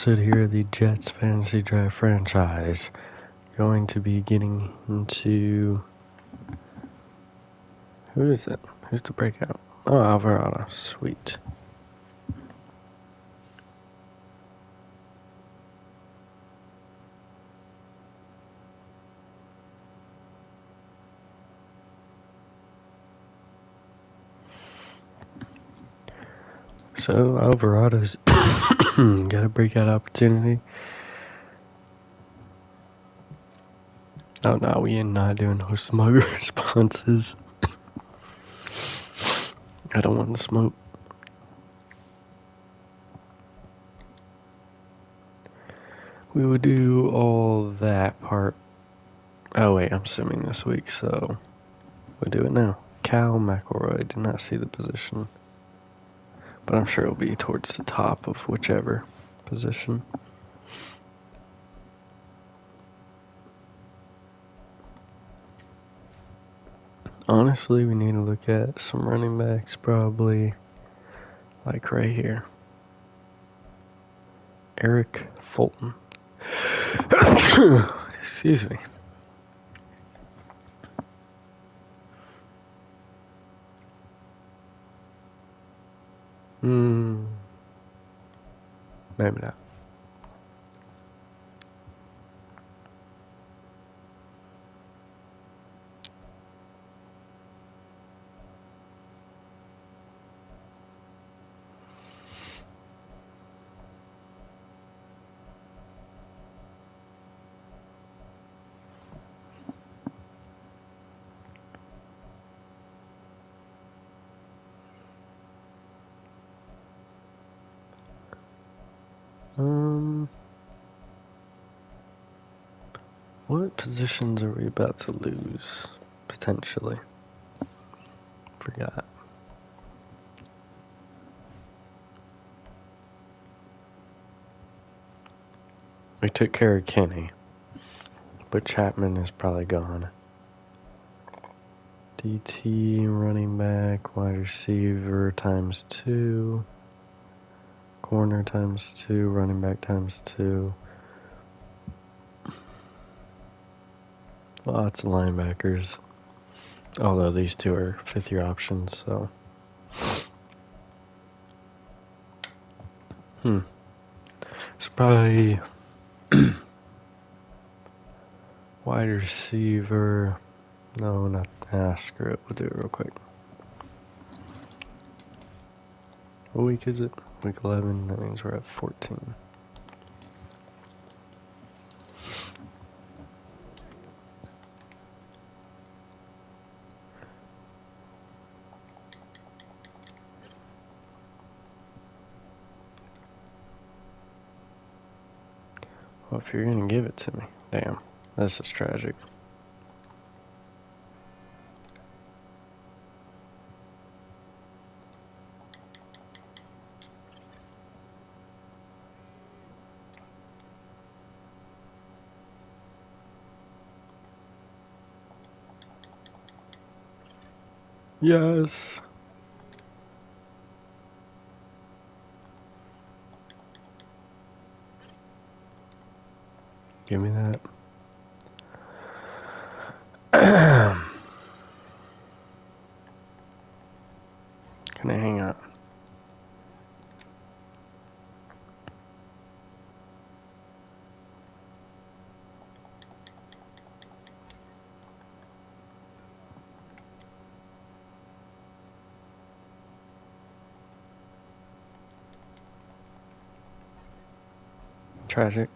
episode here of the Jets Fantasy Draft franchise. Going to be getting into... Who is it? Who's the breakout? Oh, Alvarado. Sweet. So, Alvarado's got a breakout opportunity. Oh no, we are not doing no smug responses. I don't want to smoke. We will do all that part. Oh wait, I'm simming this week, so we'll do it now. Cal McElroy, did not see the position. But I'm sure it'll be towards the top of whichever position. Honestly, we need to look at some running backs, probably like right here. Eric Fulton. Excuse me. Maybe not. What positions are we about to lose, potentially? Forgot. We took care of Kenny, but Chapman is probably gone. DT, running back, wide receiver times 2, corner times 2, running back times 2. Lots of linebackers, although these two are fifth-year options, so. It's probably wide receiver. No, not. Screw it. We'll do it real quick. What week is it? Week 11. That means we're at 14. Well, if you're gonna give it to me. Damn. This is tragic. Yes. Give me that. Can I hang out? Tragic.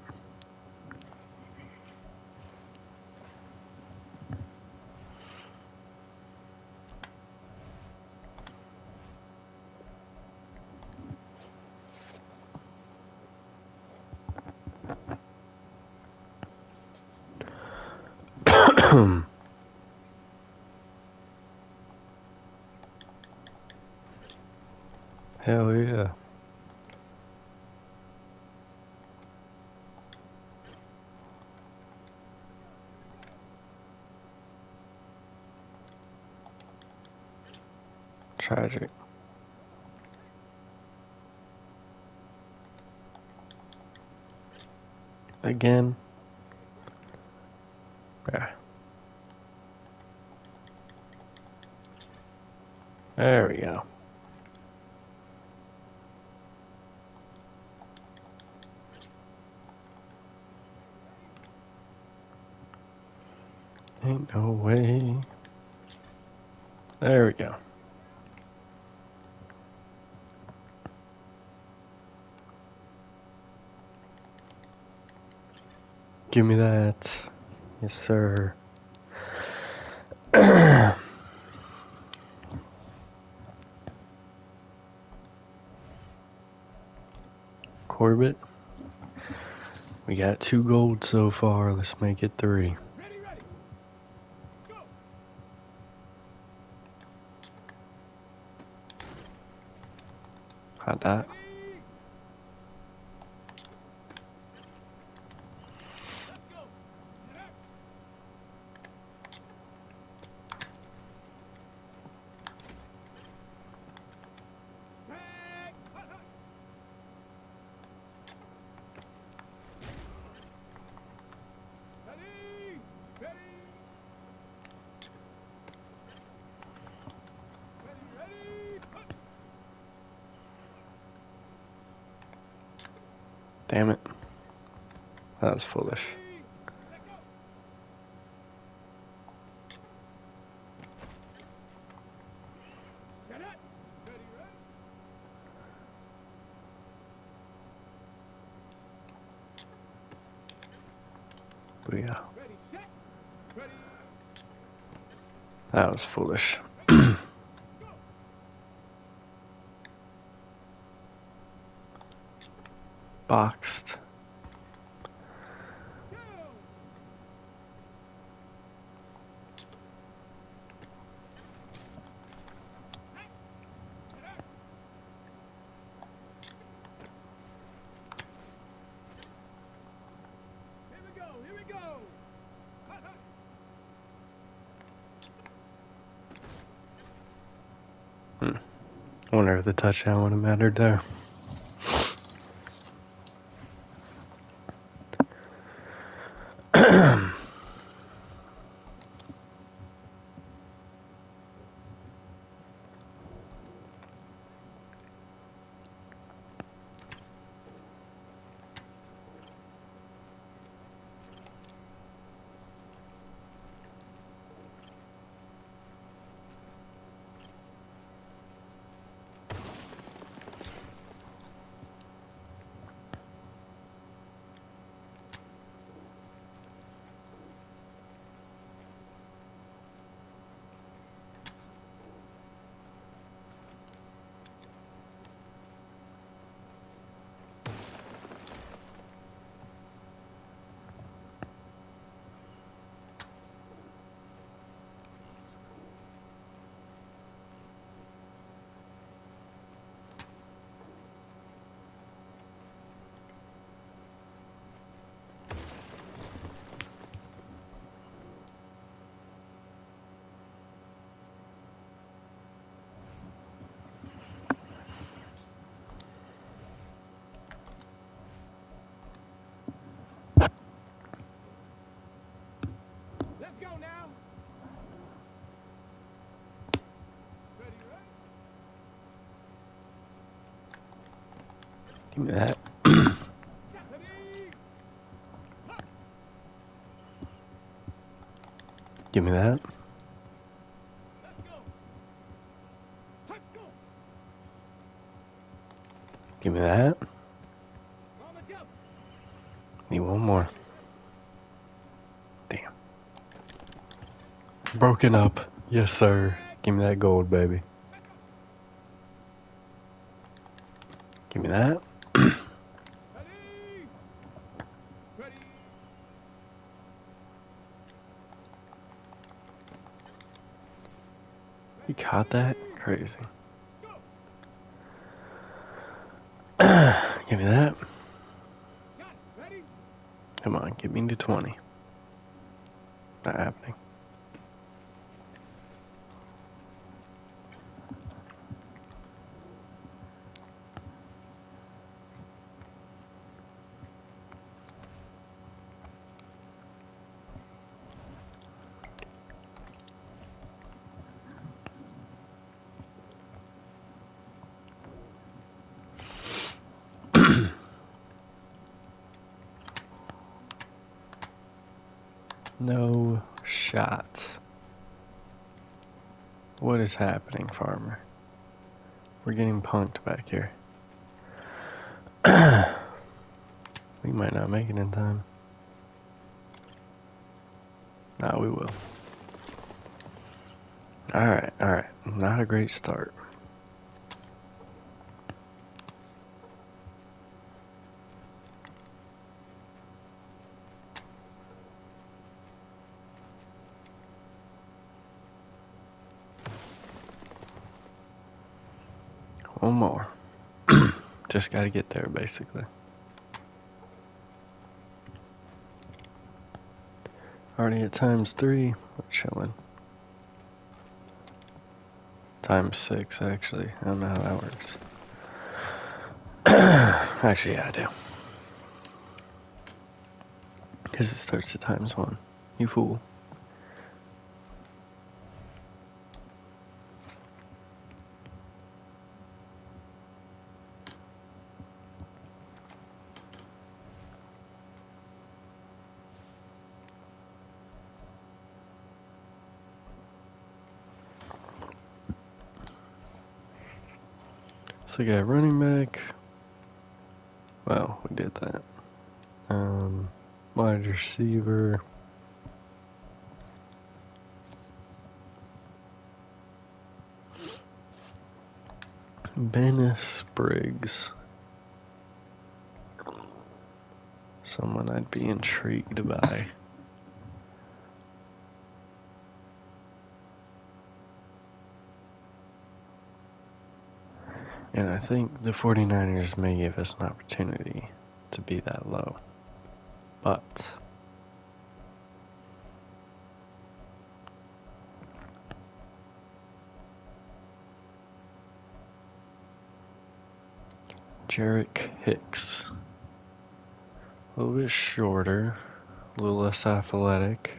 Hell yeah. Tragic. Again. Yeah. There we go. Ain't no way. There we go. Give me that. Yes, sir. Corbett. We got 2 gold so far. Let's make it 3. Ready. Go. Hot dot. Ready. Let's go. Get up. Tag. Hut, hut. Ready. Ready. Ready. Hut. Damn it. That was foolish. Ready. Let go. Set it. Ready. Booyah. Ready. Set. Ready. That was foolish. Go. Boxed. Go. Hey. Get up. Here we go. Here we go. Hut, hut. I wonder if the touchdown would have mattered there. Let's go now. Ready. Give me that. Ready. Hut. Give me that. Let's go. Hut, go. Give me that. On the jump. Need one more. Damn. Broken up. Yes, sir. Give me that gold, baby. Give me that. Ready. Ready. You caught that? Crazy. Go. Give me that. Got it. Ready. Come on, get me to 20. Not happening. No shot. What is happening, Farmer? We're getting punked back here. We might not make it in time. Nah, we will. Alright, alright. Not a great start. One more. Just gotta get there, basically. Already at ×3. We're chilling. ×6, actually. I don't know how that works. Actually, yeah, I do. Because it starts at ×1. You fool. So we got running back. Well, we did that. Wide receiver. Ben Spriggs. Someone I'd be intrigued by. And I think the 49ers may give us an opportunity to be that low. But Jarek Hicks. A little bit shorter, a little less athletic.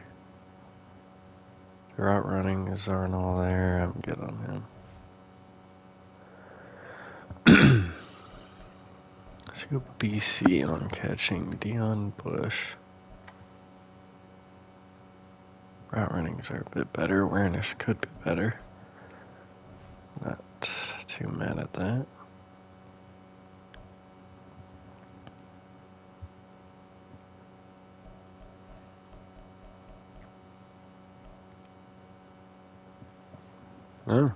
The route running aren't all there. I'm good on him. Let's go BC on catching. Dion Bush. Route runnings are a bit better. Awareness could be better. Not too mad at that. Oh.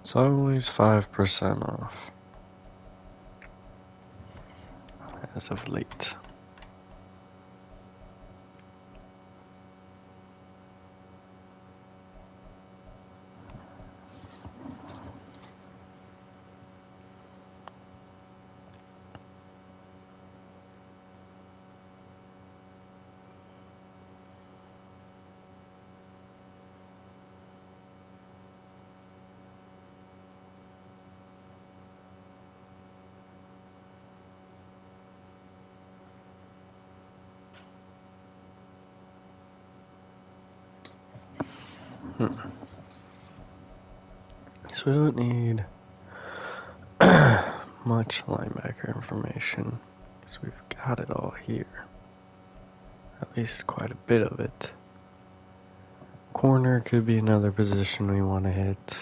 It's always 5% off. As of late. So we don't need much linebacker information because we've got it all here. At least quite a bit of it. Corner could be another position we want to hit.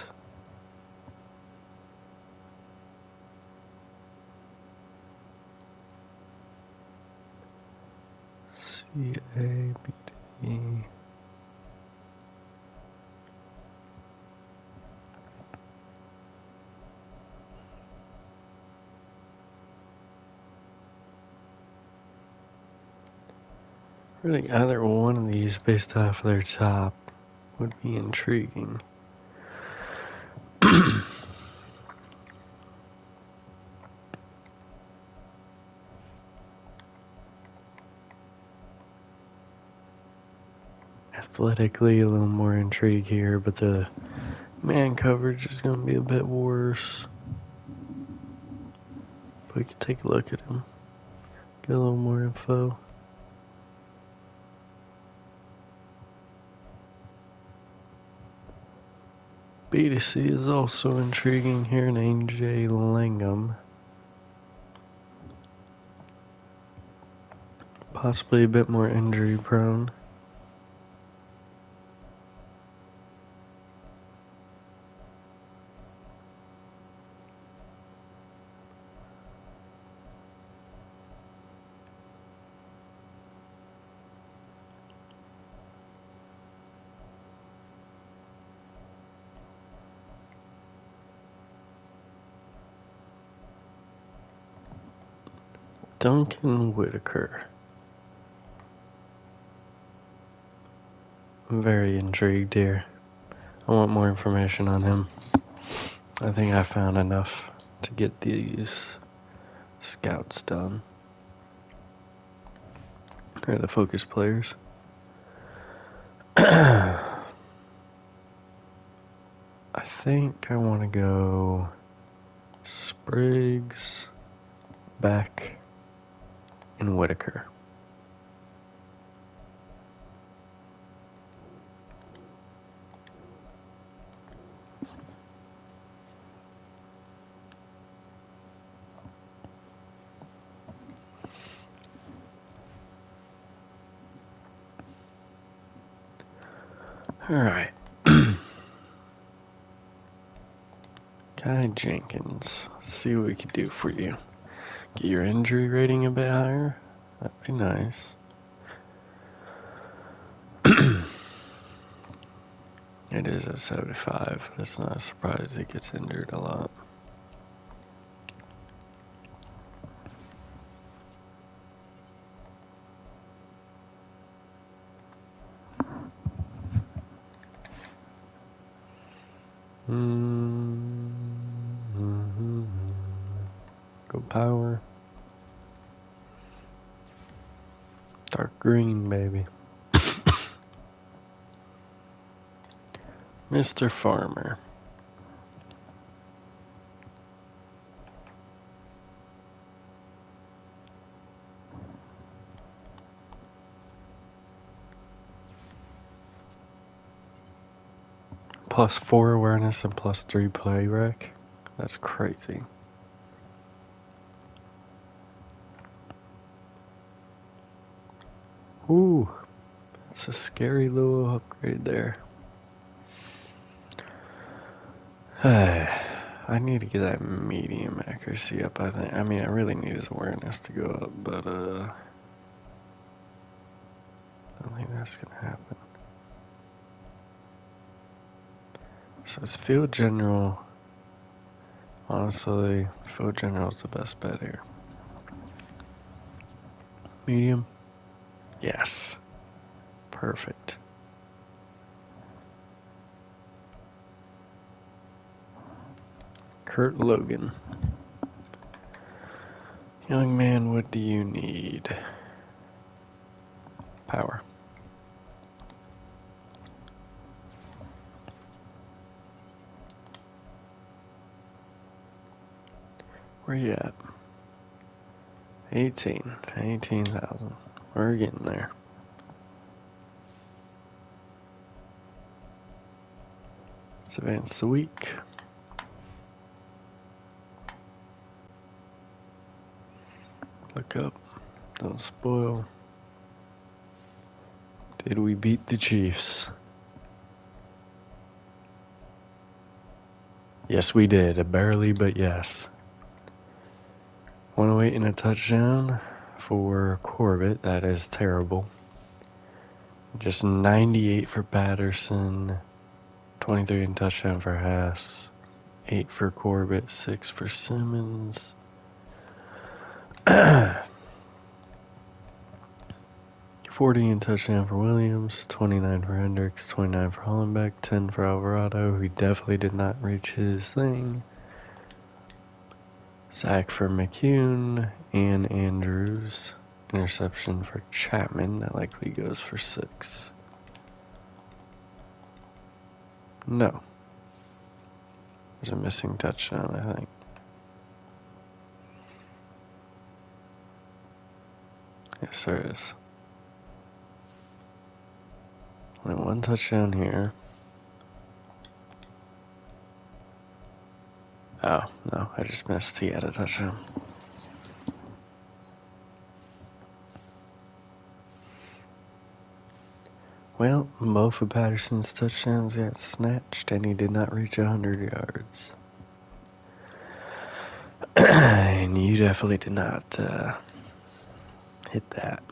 C-A-B-D. Really, either one of these based off their top would be intriguing. Athletically, a little more intrigue here, but the man coverage is going to be a bit worse. But we can take a look at him, get a little more info. B to C is also intriguing here, named AJ Langham. Possibly a bit more injury prone. Duncan Whitaker. I'm very intrigued here. I want more information on him. I think I found enough to get these scouts done. Or the focus players. I think I want to go Spriggs, Beck, and Whitaker. Alright. Guy Jenkins. Let's see what we can do for you. Get your injury rating a bit higher. That'd be nice. It is at 75. That's not a surprise. He gets injured a lot. Go power. Dark green, baby. Mr. Farmer. +4 awareness and +3 play rec. That's crazy. Ooh, that's a scary little upgrade there. I need to get that medium accuracy up, I think. I mean, I really need his awareness to go up, but, I don't think that's gonna happen. So it's field general. Honestly, field general is the best bet here. Medium? Yes. Perfect. Kurt Logan. Young man, what do you need? Power. Where you at? 18,000. We're getting there. Let's advance the week. Look up. Don't spoil. Did we beat the Chiefs? Yes, we did. Barely, but yes. 108 and a touchdown for Corbett. That is terrible. Just 98 for Patterson. 23 and touchdown for Haas. 8 for Corbett. 6 for Simmons. 40 and touchdown for Williams. 29 for Hendricks. 29 for Hollenbeck. 10 for Alvarado, who definitely did not reach his thing. Sack for McCune and Andrews. Interception for Chapman. That likely goes for 6. No. There's a missing touchdown, I think. Yes, there is. Only one touchdown here. Oh, no, I just missed. He had a touchdown. Well, both of Patterson's touchdowns got snatched, and he did not reach 100 yards. And you definitely did not hit that.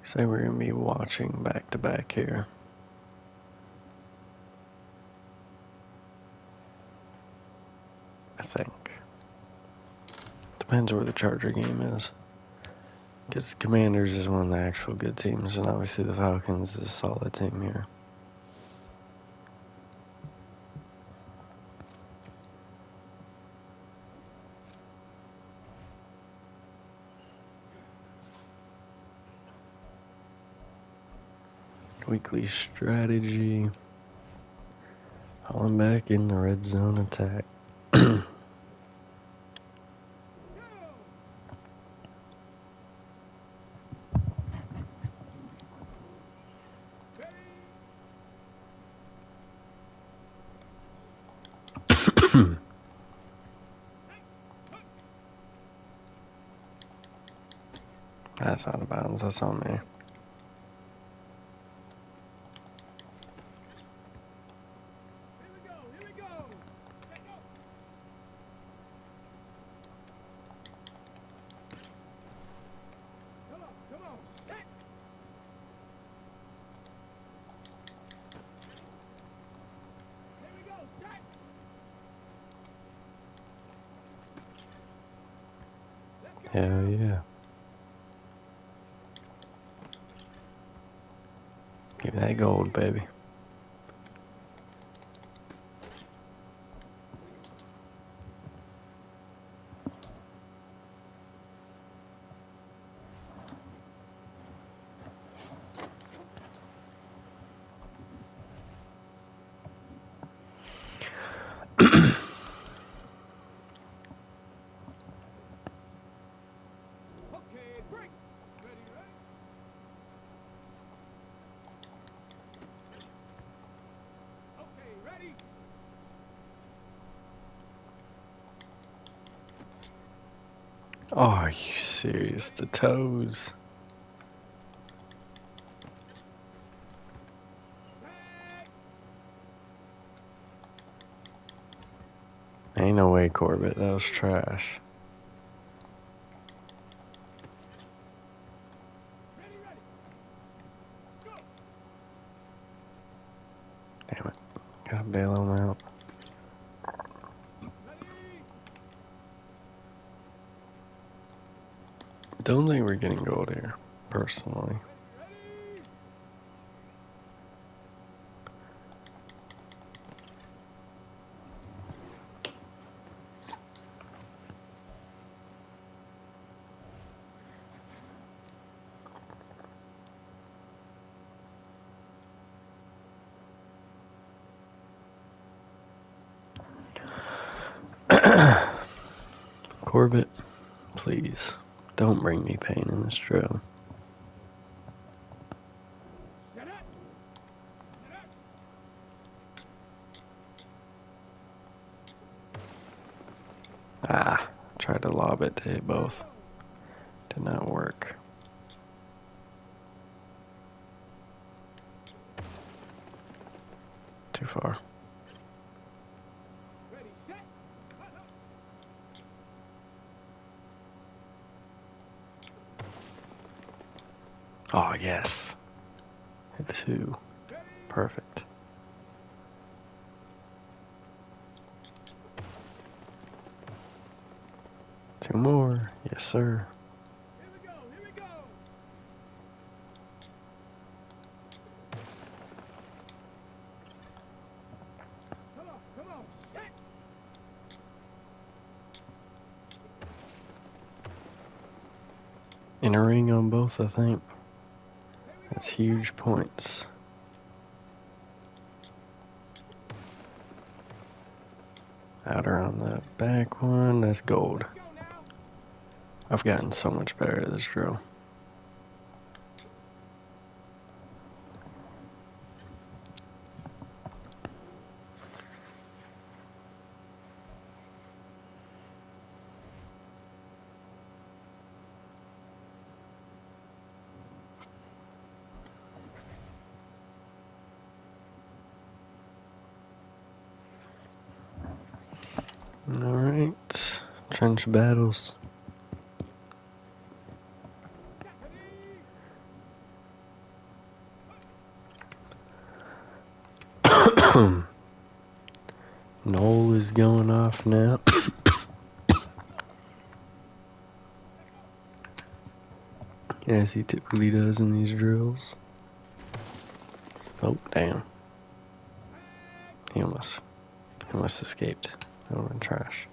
So we're going to be watching back to back here. I think. Depends where the Charger game is. Because Commanders is one of the actual good teams, and obviously the Falcons is a solid team here. Weekly strategy. Falling back in the red zone attack. That's out of bounds. That's on me. Hell yeah. Give me that gold, baby. Okay, break. Ready, ready. Okay, ready. Oh, are you serious? The toes. Ain't no way, Corbett. That was trash. Ready, ready. Go. Damn it. Gotta bail him out. Ready. Don't think we're getting gold here, personally. Ready. Corbett, please, don't bring me pain in this drill. Set up. Set up. Ah, tried to lob it to hit both. Did not work. Too far. Ready, set. Oh, yes. Hit two. Ready. Perfect. Two more. Yes, sir. Here we go. Here we go. Come on. Come on. Set. In a ring on both, I think. Here we go. That's huge points. Outer on the back one. That's gold. Go now. I've gotten so much better at this drill. Alright, trench battles. Noel is going off now. As he typically does in these drills. Oh, damn. He almost escaped. Over in trash.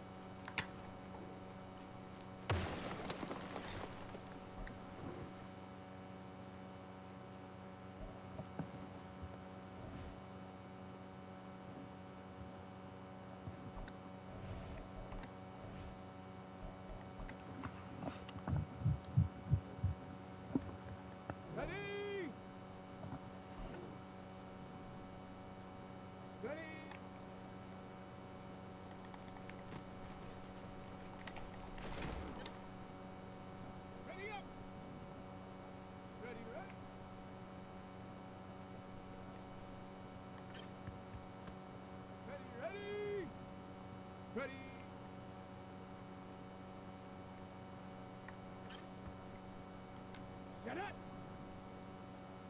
Ready? Ready? Ready up. Ready, ready. Ready, ready. Ready. Set it.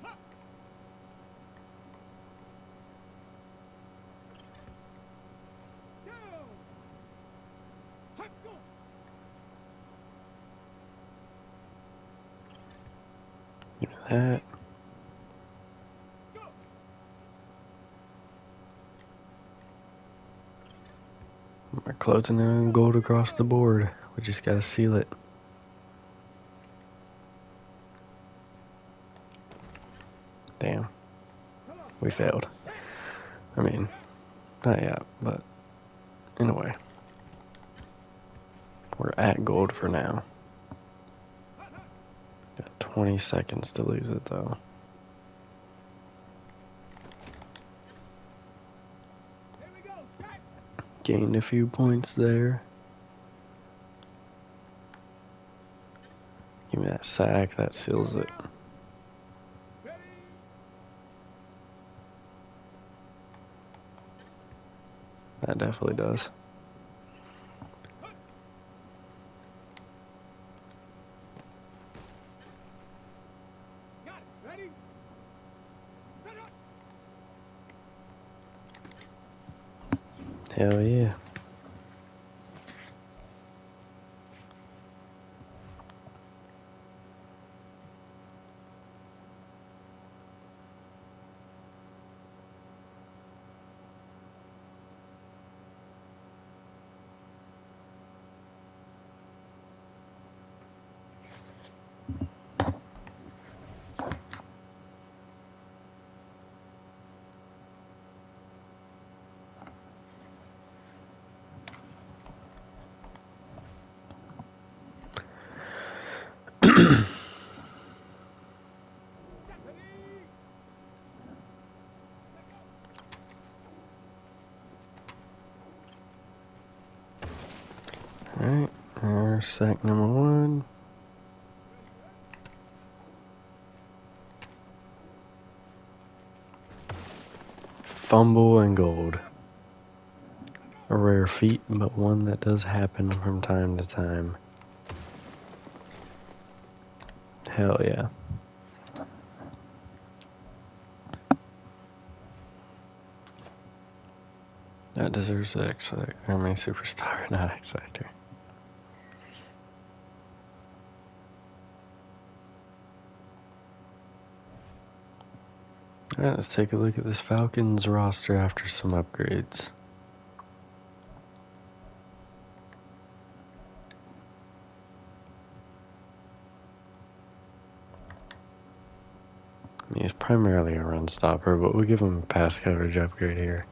Hop. Go. Hop, go. You know that. Go. We're closing in on gold across the board. We just gotta seal it. Damn. Come on. We failed. I mean, not yet, but in a way. We're at gold for now. Got 20 seconds to lose it though. Here we go. Shot. Gained a few points there. Give me that sack, that seals it. Ready. That definitely does. Got it. Ready. Set up. Hell yeah. Alright, there's sack number 1. Fumble and gold. A rare feat, but one that does happen from time to time. Hell yeah. That deserves an X Factor. I mean, superstar, not X Factor. Alright, let's take a look at this Falcons roster after some upgrades. He's primarily a run stopper, but we'll give him a pass coverage upgrade here.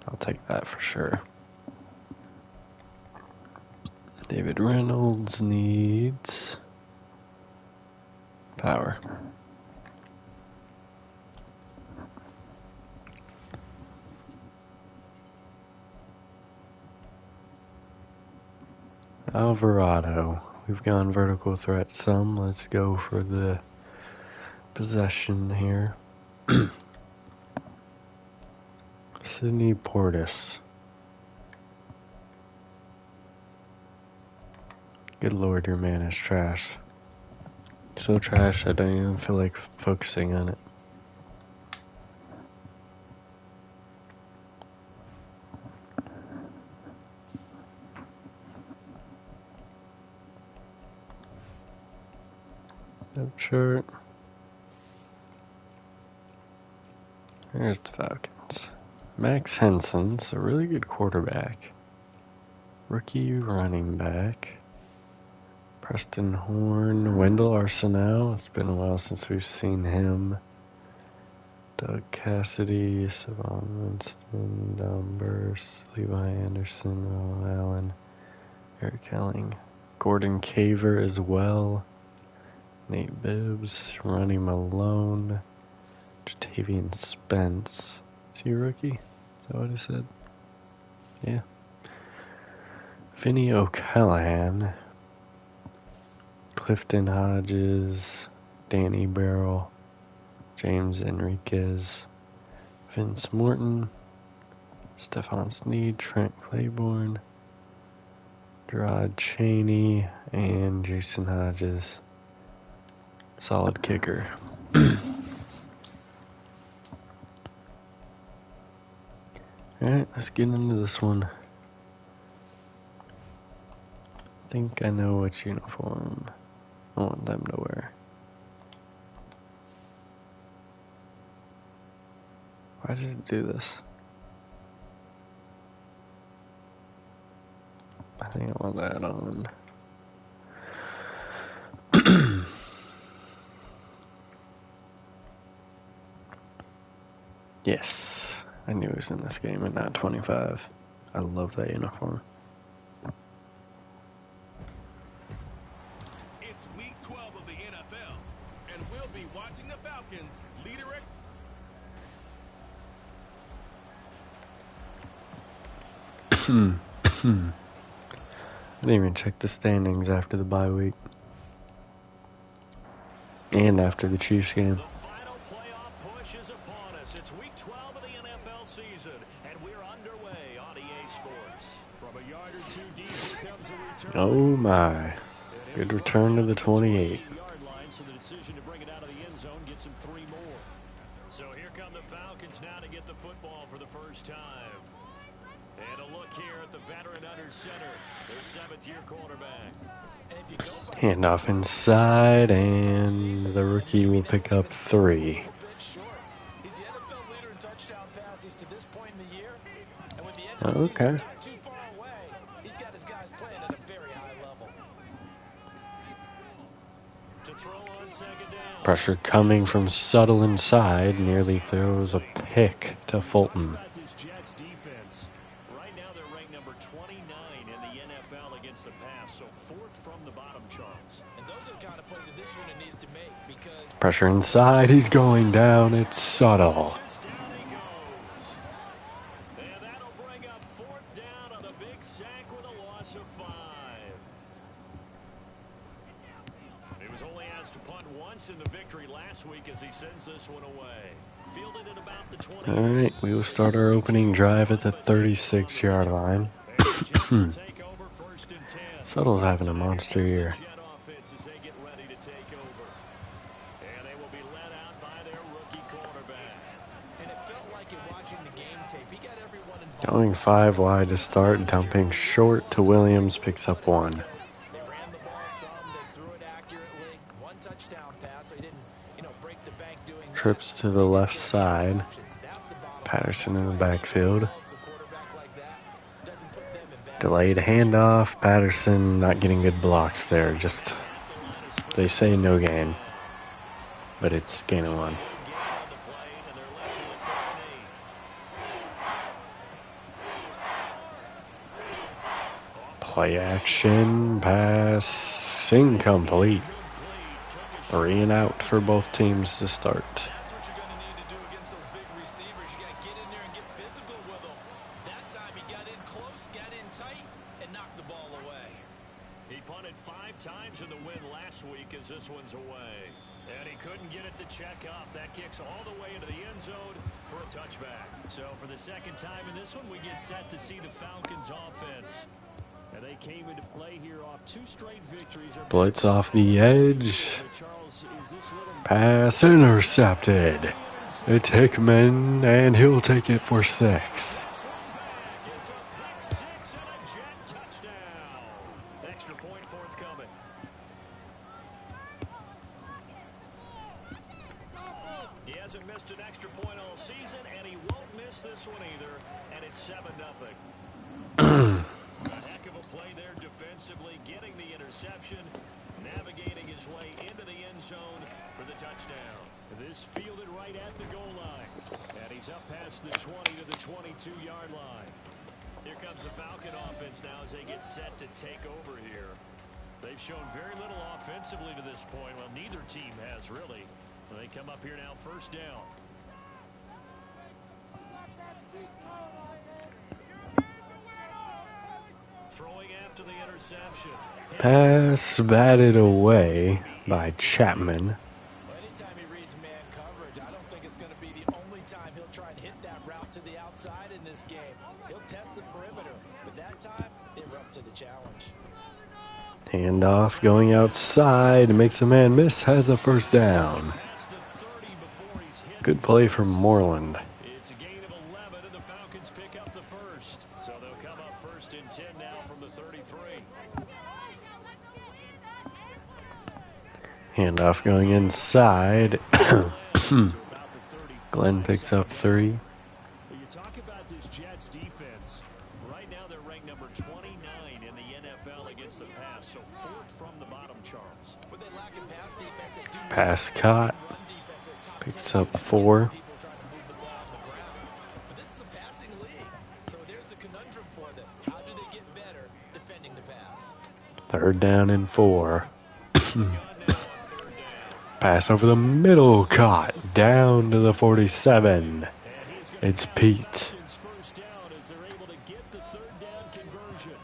I'll take that for sure. The David Reynolds needs power. Alvarado. We've gone vertical threat some. Let's go for the possession here. Sidney Portis. Good lord, your man is trash. So trash I don't even feel like focusing on it. Depth chart. There's the Falcons. Max Henson's a really good quarterback. Rookie running back. Preston Horn. Wendell Arsenal. It's been a while since we've seen him. Doug Cassidy. Savon Winston. Don Burst. Levi Anderson. Ronald Allen. Eric Helling. Gordon Caver as well. Nate Bibbs. Ronnie Malone. Jatavian Spence. Is he a rookie? Is that what I said? Yeah. Vinny O'Callahan. Clifton Hodges. Danny Barrell. James Enriquez. Vince Morton. Stephon Snead. Trent Claiborne. Gerard Cheney. And Jason Hodges. Solid kicker. Alright, let's get into this one. I think I know which uniform I want them to wear. Why does it do this? I think I want that on. Yes, I knew he was in this game and not 25. I love that uniform. It's week 12 of the NFL, and we'll be watching the Falcons lead a I didn't even check the standings after the bye week. And after the Chiefs game. The final playoff push is upon us. It's week 12 of the NFL season, and we're underway on EA Sports. From a yard or two deep, here comes a return. Oh my. Good return to the 28. Yard line, so the decision to bring it out of the end zone gets him 3 more. So here come the Falcons now to get the football for the first time. And a look here at the veteran under center, their 7th-year quarterback. Handoff inside, and the rookie will pick up 3. Okay. Pressure coming from Suttle inside, nearly throws a pick to Fulton. Right now they're ranked number 29 in the NFL against the pass, so 4th from the bottom charts. And those are the kind of plays that this unit needs to make because Pressure inside, he's going down, it's Suttle. Down he goes. And that'll bring up 4th down on the big sack with a loss of 5. He was only asked to punt once in the victory last week as he sends this one away. Fielded at about the 20. Alright, we will start our opening drive at the 36-yard line. Suttle's having a monster year. Going 5 wide to start, dumping short to Williams, picks up 1. they ran the ball some, they threw it accurately. 1 touchdown pass, so he didn't, break the bank doing that. Trips to the left side. Patterson in the backfield. Delayed handoff. Patterson not getting good blocks there. Just, they say no gain. But it's gain of 1. Play action, pass, incomplete. 3 and out for both teams to start. That's what you're going to need to do against those big receivers. You got to get in there and get physical with them. That time he got in close, got in tight, and knocked the ball away. He punted 5 times in the win last week as this one's away. And he couldn't get it to check up. That kicks all the way into the end zone for a touchback. So for the second time in this one, we get set to see the Falcons offense. And they came into play here off 2 straight victories. Blitz off the edge. Pass intercepted. It's Hickman, and he'll take it for 6. It's a pick 6 and a Jet touchdown. Extra point forthcoming. He hasn't missed an extra point all season, and he won't miss this one either. And it's 7-0. A heck of a play there defensively, getting the interception, navigating his way into the end zone for the touchdown. This fielded right at the goal line. And he's up past the 20 to the 22-yard line. Here comes the Falcon offense now as they get set to take over here. They've shown very little offensively to this point. Well, neither team has really. They come up here now, first down. Throwing after the interception. Pass batted away by Chapman. Anytime he reads man coverage, I don't think it's going to be the only time he'll try and hit that route to the outside in this game. He'll test the perimeter, but that time, they were up to the challenge. Handoff going outside, makes a man miss, has a first down. Past the 30 before he's hit. Good play from Moreland. It's a gain of 11, and the Falcons pick up the first. So they'll come up first and 10 now from the 33. Handoff going inside. About the 34. Glenn picks up 3. Well, you talk about this Jets defense. Right now they're ranked number 29 in the NFL against the pass, so 4th from the bottom, Charles. With they lack in pass defense, they do Pass caught. run defense. They're top Picks 10 up 4. people trying to move the ball on the ground. But this is a passing league, so there's a conundrum for them. How do they get better defending the pass? 3rd down and 4. Gun now on 3rd down. Pass over the middle, caught down to the 47. And he's going It's Pete. first down as they're able to get the 3rd down conversion.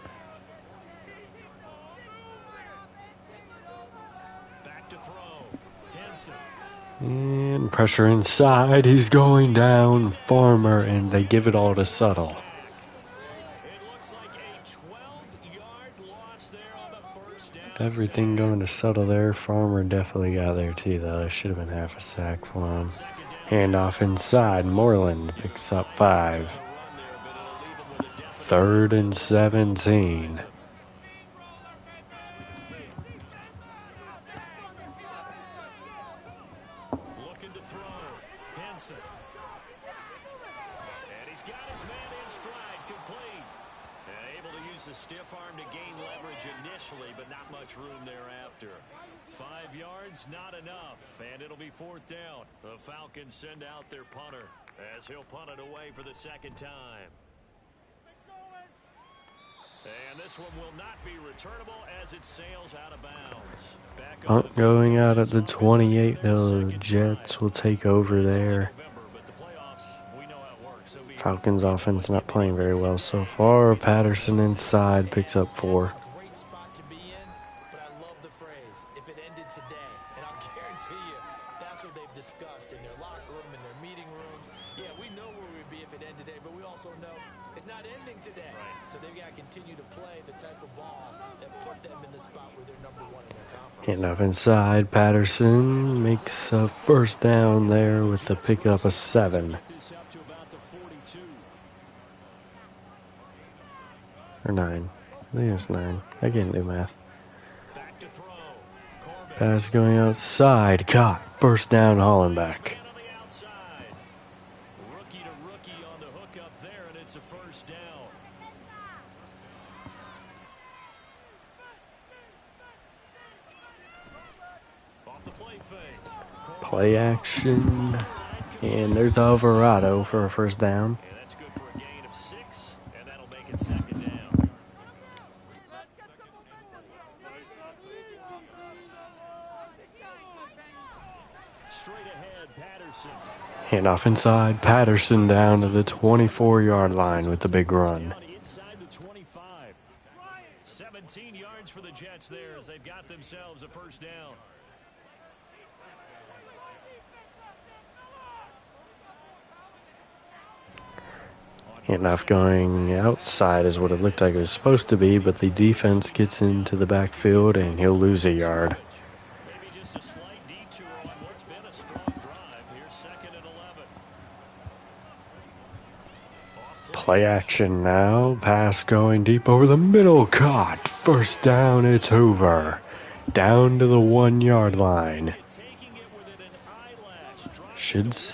Back to throw. Henson. And pressure inside. He's going down. Farmer, and they give it all to Subtle. It looks like a 12-yard loss there on the first down. Everything going to Subtle there. Farmer definitely got there too, though. It should have been half a sack for him. Handoff inside. Moreland picks up 5. 3rd and 17. Looking to throw. Henson. And he's got his man in stride, complete. And able to use the stiff arm to gain leverage initially, but not much room thereafter. 5 yards, not enough. And it'll be 4th down. The Falcons send out their punter as he'll punt it away for the 2nd time. And this one will not be returnable as it sails out of bounds. Back on Punt the going field out at is the offensive 28. play, The second Jets drive. will take over It's only there. November, but the playoffs, we know how it works. It'll be Falcons offense not playing very well so far. Patterson inside picks up 4. That's a great spot to be in, but I love the phrase, if it ended today. And I'll guarantee you, that's what they've discussed in their locker room, in their meeting rooms. Yeah, we know where we'd be if it ended today, but we also know it's not ending today. Right. So they've got to continue to play the type of ball that put them in the spot where they're number 1 in their conference. Handoff inside. Patterson makes a first down there with the pickup of 7. Get this up to about the 42. Or 9. I think it's 9. I can't do math. Back to throw. Corbin. Pass going outside. Caught. First down, Hollenbeck. Man on the outside. Rookie to rookie on the hook up there, and it's a first down. Off the play fake. Corbin. Play action. And there's Alvarado for a first down. And that's good for a gain of 6, and that'll make it 2nd down. straight ahead, Patterson. Handoff inside. Patterson down to the 24-yard line with the big run. Down inside the 25. 17 yards for the Jets there as they've got themselves a first down. Handoff going outside is what it looked like it was supposed to be, but the defense gets into the backfield and he'll lose a yard. Maybe just a slight detour on what's been a strong drive. Here's 2nd and 11. Play action now. Pass going deep over the middle. Caught. First down. It's over. Down to the 1-yard line. Taking it within an eyelash. Drops Shids.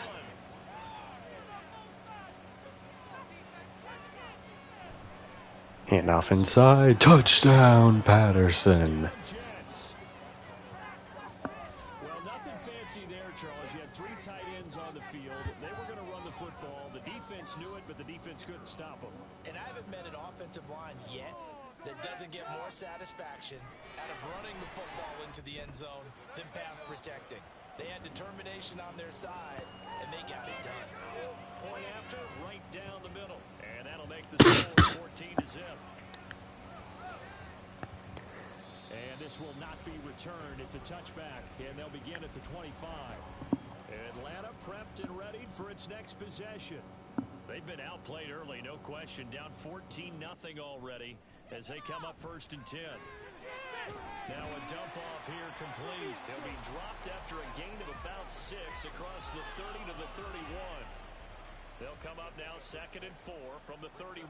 Handoff inside. Touchdown, Patterson. Jets. Well, nothing fancy there, Charles. You had 3 tight ends on the field. They were going to run the football. The defense knew it, but the defense couldn't stop them. And I haven't met an offensive line yet that doesn't get more satisfaction out of running the football into the end zone than pass protecting. They had determination on their side, and they got it done. Point after, right down the middle. And that'll make the score 14-0. And this will not be returned. It's a touchback, and they'll begin at the 25. Atlanta prepped and ready for its next possession. They've been outplayed early, no question. Down 14-0 already as they come up 1st and 10. Now a dump off here complete. He'll be dropped after a gain of about 6 across the 30 to the 31. They'll come up now 2nd and 4 from the 31.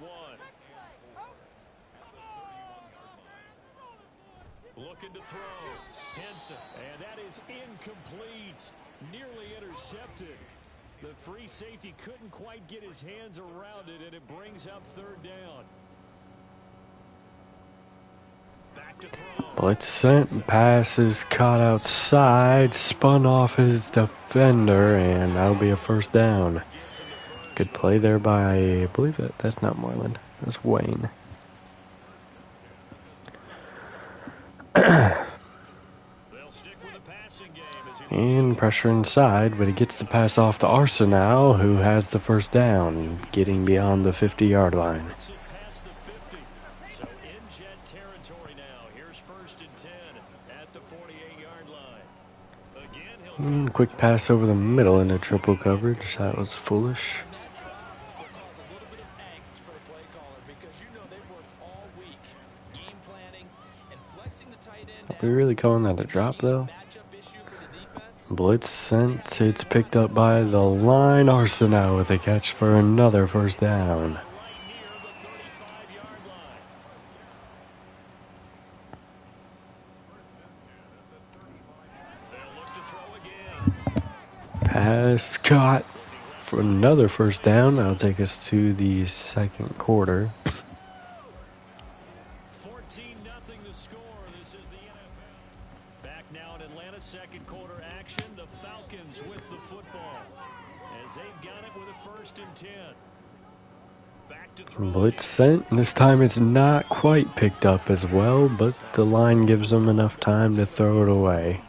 Looking to throw. Henson. And that is incomplete. Nearly intercepted. The free safety couldn't quite get his hands around it, and it brings up 3rd down. Back to throw. Blitz sent. Pass is caught outside. Spun off his defender, and that'll be a first down. Good play there by, I believe that's not Moreland. That's Wayne. They'll stick with the passing game as he And pressure inside, but he gets the pass off to Arsenal, who has the first down, getting beyond the 50-yard line. looks it past the 50. So in Jet territory now. Here's 1st and 10 at the 48-yard line. Again, he'll Quick pass over the middle into triple coverage. That was foolish. And that drop will cause a little bit of angst for the play caller because you know they've worked all week game planning and flexing the tight end Are we really calling that a drop, though? matchup issue for the defense. Blitz sent. It's picked up by the line. Arsenal with a catch for another first down. right near the 35-yard line. They'll look to throw again. Pass caught for another first down. That'll take us to the 2nd quarter. 14-0 the score. This is the NFL. Back now in Atlanta's 2nd quarter action. The Falcons with the football as they've got it with a 1st and 10. Back to throw. Blitz sent. This time it's not quite picked up as well, but the line gives them enough time to throw it away.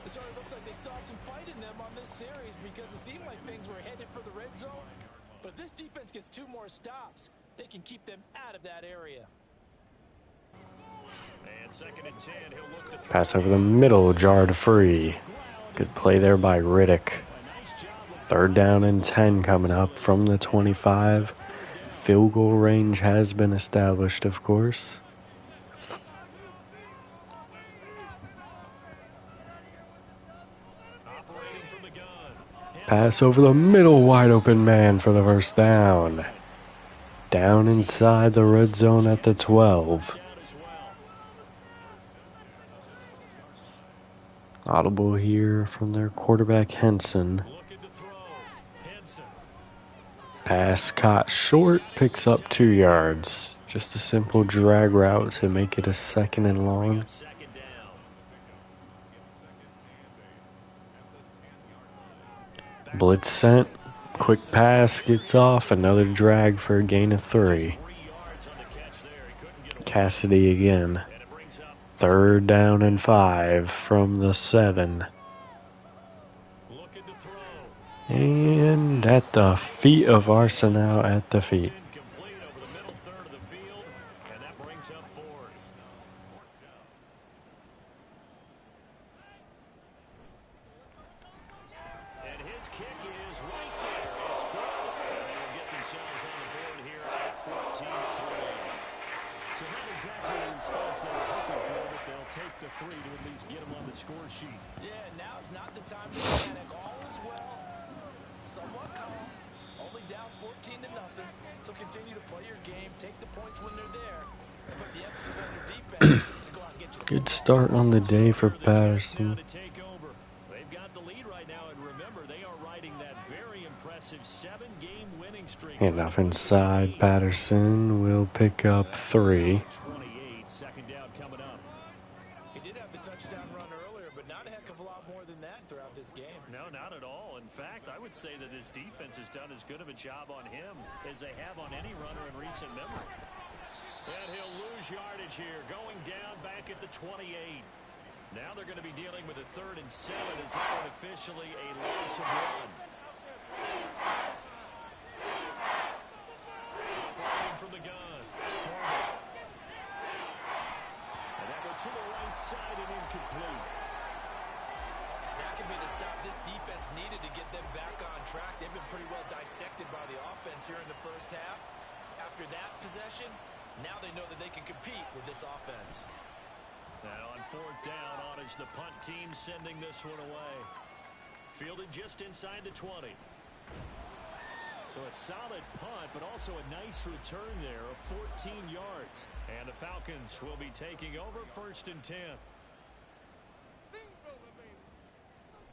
It sort of looks like they stopped some fight in them on this series because it seemed like things were headed for the red zone. But if this defense gets 2 more stops, they can keep them out of that area. And 2nd and 10. He'll look to throw. Pass over the middle, jarred free. Good play there by Riddick. A nice job of 3rd down and 10 coming up from the 25. Field goal range has been established, of course. operating from the gun. Pass over the middle, wide open man for the first down. Down inside the red zone at the 12. Down as well. Audible here from their quarterback Henson. Looking to throw. Henson. Pass caught short, picks up 2 yards. Just a simple drag route to make it a 2nd and long. 2nd down. Blitz sent. Quick pass gets off. Another drag for a gain of 3. 3 yards on the catch there. He couldn't get away. Cassidy again. And it brings up 3rd down and 5 from the 7. looking And at the feet of Arsenal at the feet. Incomplete over the middle third of the field, and that brings up fourth. And his kick is right there. It's good. And they will get themselves on the board here at 14-3. So not exactly the response they were hoping for, but they'll take the three to at least get them on the score sheet. Yeah, now's not the time to panic. All is well. Somewhat calm. Only down 14-0. So continue to play your game. Take the points when they're there. And put the emphasis on your defense. To go out and get your Good start on the day for Patterson. They've got the lead right now, and remember, they are riding that very impressive 7-game winning streak. And off inside, Patterson will pick up 3. 28, second down coming up. He did have the touchdown run earlier, but not a heck of a lot more than that throughout this game. No, not at all. In fact, I would say that this defense has done as good of a job on him as they have on any runner in recent memory. And he'll lose yardage here, going down back at the 28. Now they're going to be dealing with a 3rd and 7 as that one officially a loss of 1. Operating from the gun. Corbin. And that one to the right side and incomplete. That could be the stop this defense needed to get them back on track. They've been pretty well dissected by the offense here in the first half. After that possession, now they know that they can compete with this offense. Now on 4th down, on is the punt team sending this one away. Fielded just inside the 20. So a solid punt, but also a nice return there of 14 yards. And the Falcons will be taking over 1st and 10.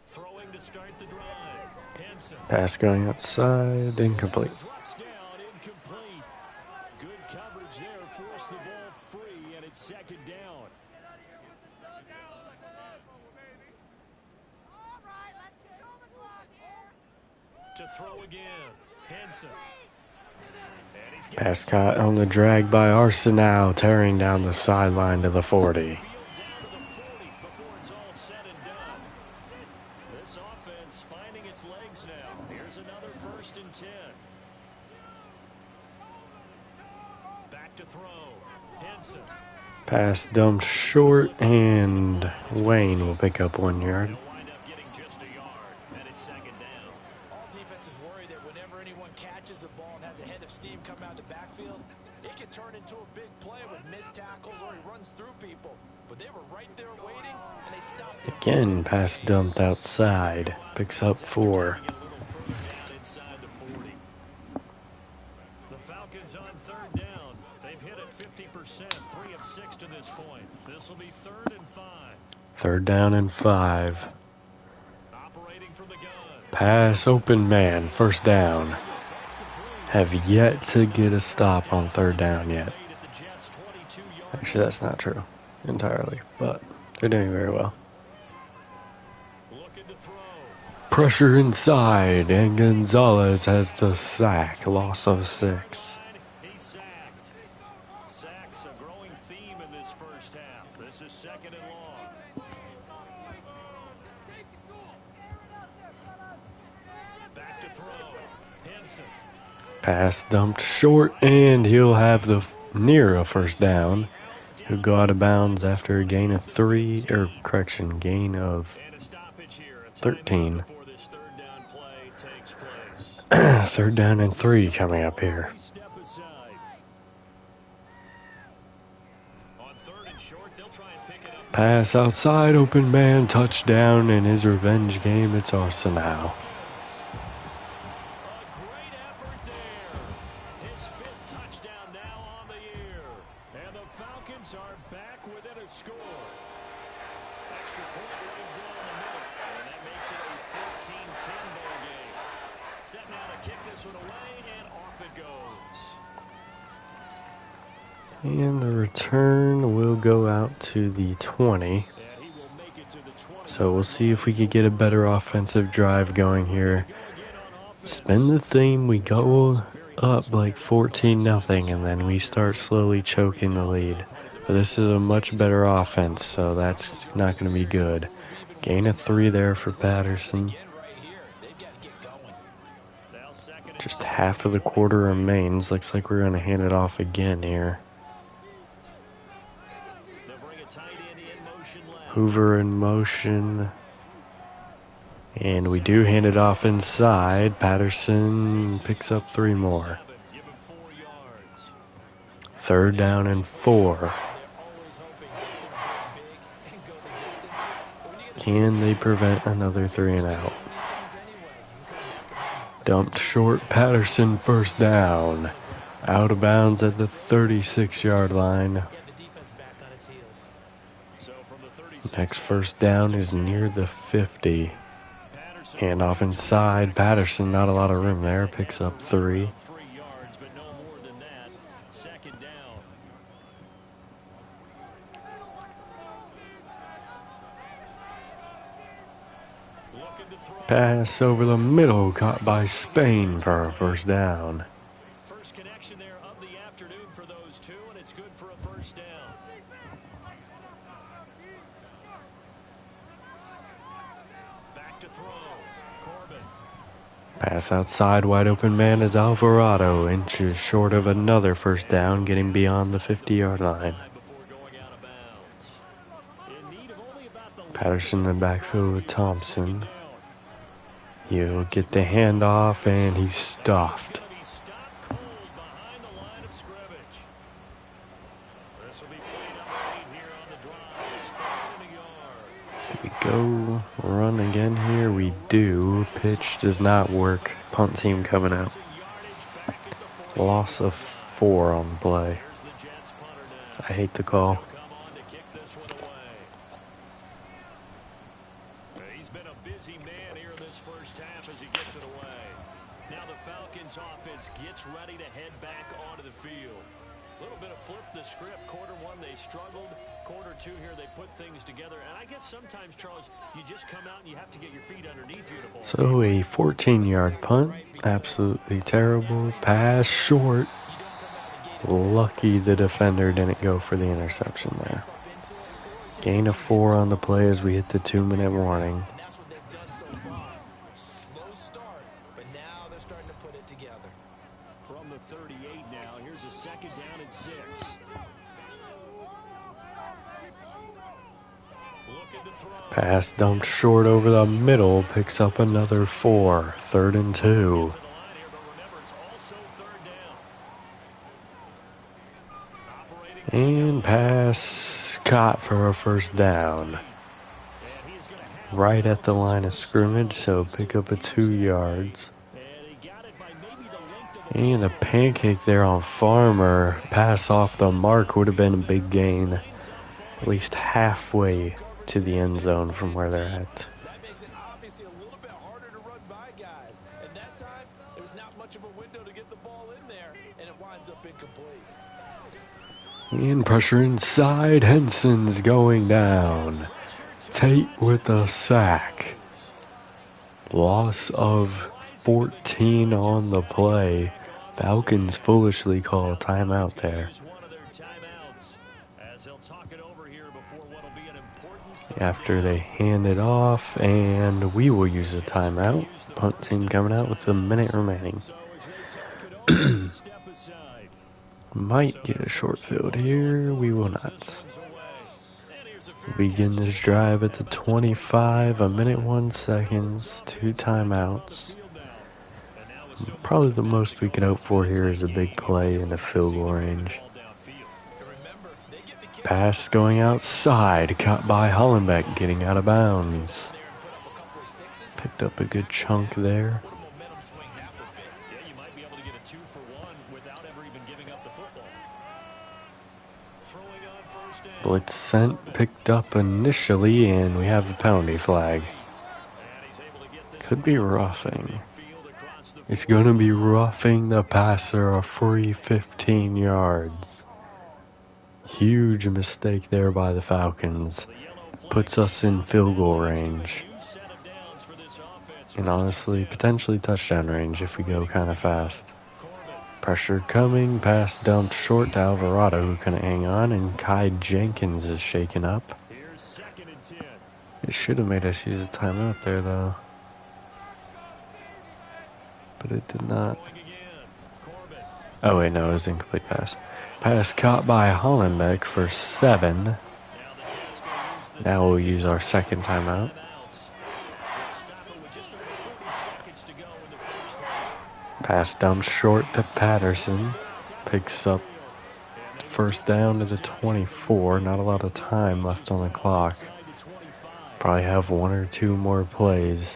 Throwing to start the drive. Henson. Pass going outside, incomplete. Drops down, incomplete. Good coverage there, forced the ball free, and it's 2nd down. To throw again. Henson. And he's getting Pass caught on the drag by Arsenal, tearing down the sideline to the 40. field down to the 40 before it's all said and done. This offense finding its legs now. Here's another 1st and 10. Back to throw. Henson. Pass dumped short, and Wayne will pick up 1 yard. They'll wind up getting just a yard, and it's 2nd down. All defenses worry that whenever anyone catches the ball and has a head of steam come out the backfield, it can turn into a big play with missed tackles or he runs through people. But they were right there waiting, and they stopped him. Again, pass dumped outside. Picks up 4. Get a little further down inside the 40. The Falcons on 3rd down. They've hit it 50%, 3 of 6 to this point. This will be 3rd and 5. 3rd down and 5. Operating from the gun. Pass open man, 1st down. That's complete. Have yet to get a stop on 3rd down yet. Made at the Jets' 22-yard Actually, that's not true entirely, but they're doing very well. looking to throw. Pressure inside, and Gonzalez has the sack. Loss of 6. He's sacked. Sacks a growing theme in this first half. This is 2nd and long. Back to throw. Henson. Pass dumped short, and he'll have the near a 1st down. He'll go out of bounds after a gain of 3, or correction, gain of And a stoppage here. A timeout 13. before this 3rd down play takes place. 3rd down and 3 coming up here. Step aside. On 3rd and short, they'll try and pick it up. Pass outside, open man, touchdown in his revenge game. It's Arsenal. A great effort there. His 5th touchdown now on the year. And the Falcons are back within a score. Extra point right down the middle. And that makes it a 14-10 ball game. Set now to kick this one away, and off it goes. And the return will go out to the 20. And he will make it to the 20. So we'll see if we could get a better offensive drive going here. Go again on offense. Spin the theme, we go up like 14-0, and then we start slowly choking the lead. But this is a much better offense, so that's not going to be good. Gain of 3 there for Patterson. Again, right here, they've got to get going. Just half of the quarter remains. Looks like we're going to hand it off again here. They'll bring a tight end in motion left. Hoover in motion. And we do hand it off inside. Patterson picks up 3 more. Give him 4 yards. 3rd down and 4. They're always hoping it's going to be big and go the distance. But when you get Can they prevent another 3 and out? things anyway, you can come back and Dumped short. Patterson 1st down. Out of bounds at the 36-yard line. get the defense back on its heels. So from the 36, Next 1st down is near the 50. Patterson Handoff inside. Patterson, not a lot of room there. Picks up 3. 3 yards, but no more than that. 2nd down. Looking to throw. Pass over the middle. Caught by Spain for a 1st down. First connection there of the afternoon for those two, and it's good for a 1st down. Back to throw. Corbin. Pass outside, wide open man is Alvarado. Inches short of another 1st down, getting beyond the 50-yard line. Before going out of bounds. In need of only about the Patterson in the backfield with Thompson. He'll get the handoff, and he's stuffed. Gonna be stopped cold behind the line of scrimmage. This will be played up late here on the drive. It's 3rd and a yard. We go run again here. We do. Pitch does not work. Punt team coming out. Yardage back at the 40. Loss of 4 on the play. Here's the Jets punter now. I hate the call. Come on to kick this one away. He's been a busy man here in this 1st half as he gets it away. Now the Falcons offense gets ready to head back onto the field. A little bit of flip the script. Quarter 1 they struggled. Quarter 2 here they put things together. And I guess sometimes, Charles, you just come out and you have to get your feet underneath you in a ball. So a 14-yard punt. Absolutely terrible. Pass short. Lucky the defender didn't go for the interception there. Gain of 4 on the play as we hit the 2-minute warning. And that's what they've done so far. Slow start, but now they're starting to put it together. From the 38 now, here's a 2nd down and 6. Looking to throw. Pass dumped short over the middle. Picks up another 4. 3rd and 2. To the line here, but remember, it's also 3rd down. Operating And pass caught for a 1st down. and he's going to have Right at the line of scrimmage, so pick up a 2 yards. and he got it by maybe the length of the And a pancake there on Farmer. Pass off the mark would have been a big gain. At least halfway to the end zone from where they're at. That makes it obviously a little bit harder to run by guys. And that time, there was not much of a window to get the ball in there, and it winds up incomplete. And pressure inside. Henson's going down. Tate with a sack. Loss of 14 on the play. Falcons foolishly call a timeout there. Here's one of their timeouts as they'll talk it over here before what'll be an important After they hand it off, and we will use a timeout. Punt team coming out with a minute remaining. So as they talk it over, step aside. Might get a short field here. We will not. Comes away. And here's a fair Begin this drive at the 25, a minute 1 seconds, 2 timeouts. field now. And now it's still Probably the most we can hope for here is a big play in the field goal range. ball downfield. And remember, they get the kick Pass going outside, caught by Hollenbeck, getting out of bounds. there and put up a couple of sixes. Picked up a good chunk there. What a momentum swing that would be. Yeah, you might be able to get a 2-for-1 without ever even giving up the football. Throwing on 1st down. Blitz sent, picked up initially, and we have a penalty flag. And he's able to get this Could be roughing. field across the It's going to be roughing the passer a free 15 yards. Huge mistake there by the Falcons. Puts us in field goal range. new set of downs for this offense. And honestly, potentially touchdown range if we go kind of fast. Corbin. Pressure coming, pass dumped short to Alvarado, who couldn't hang on, and Kai Jenkins is shaken up. Here's 2nd and 10. It should have made us use a timeout there, though. but it did not. Throwing again. Corbin. Oh wait, no, it was incomplete pass. Pass caught by Hollenbeck for 7. Now the Jets gonna use the Now we'll second use our second timeout. timeouts. So stop it with just over 40 seconds to go in the first half. Pass down short to Patterson. Picks up first down to the 24. Not a lot of time left on the clock. Side to 25. Probably have 1 or 2 more plays.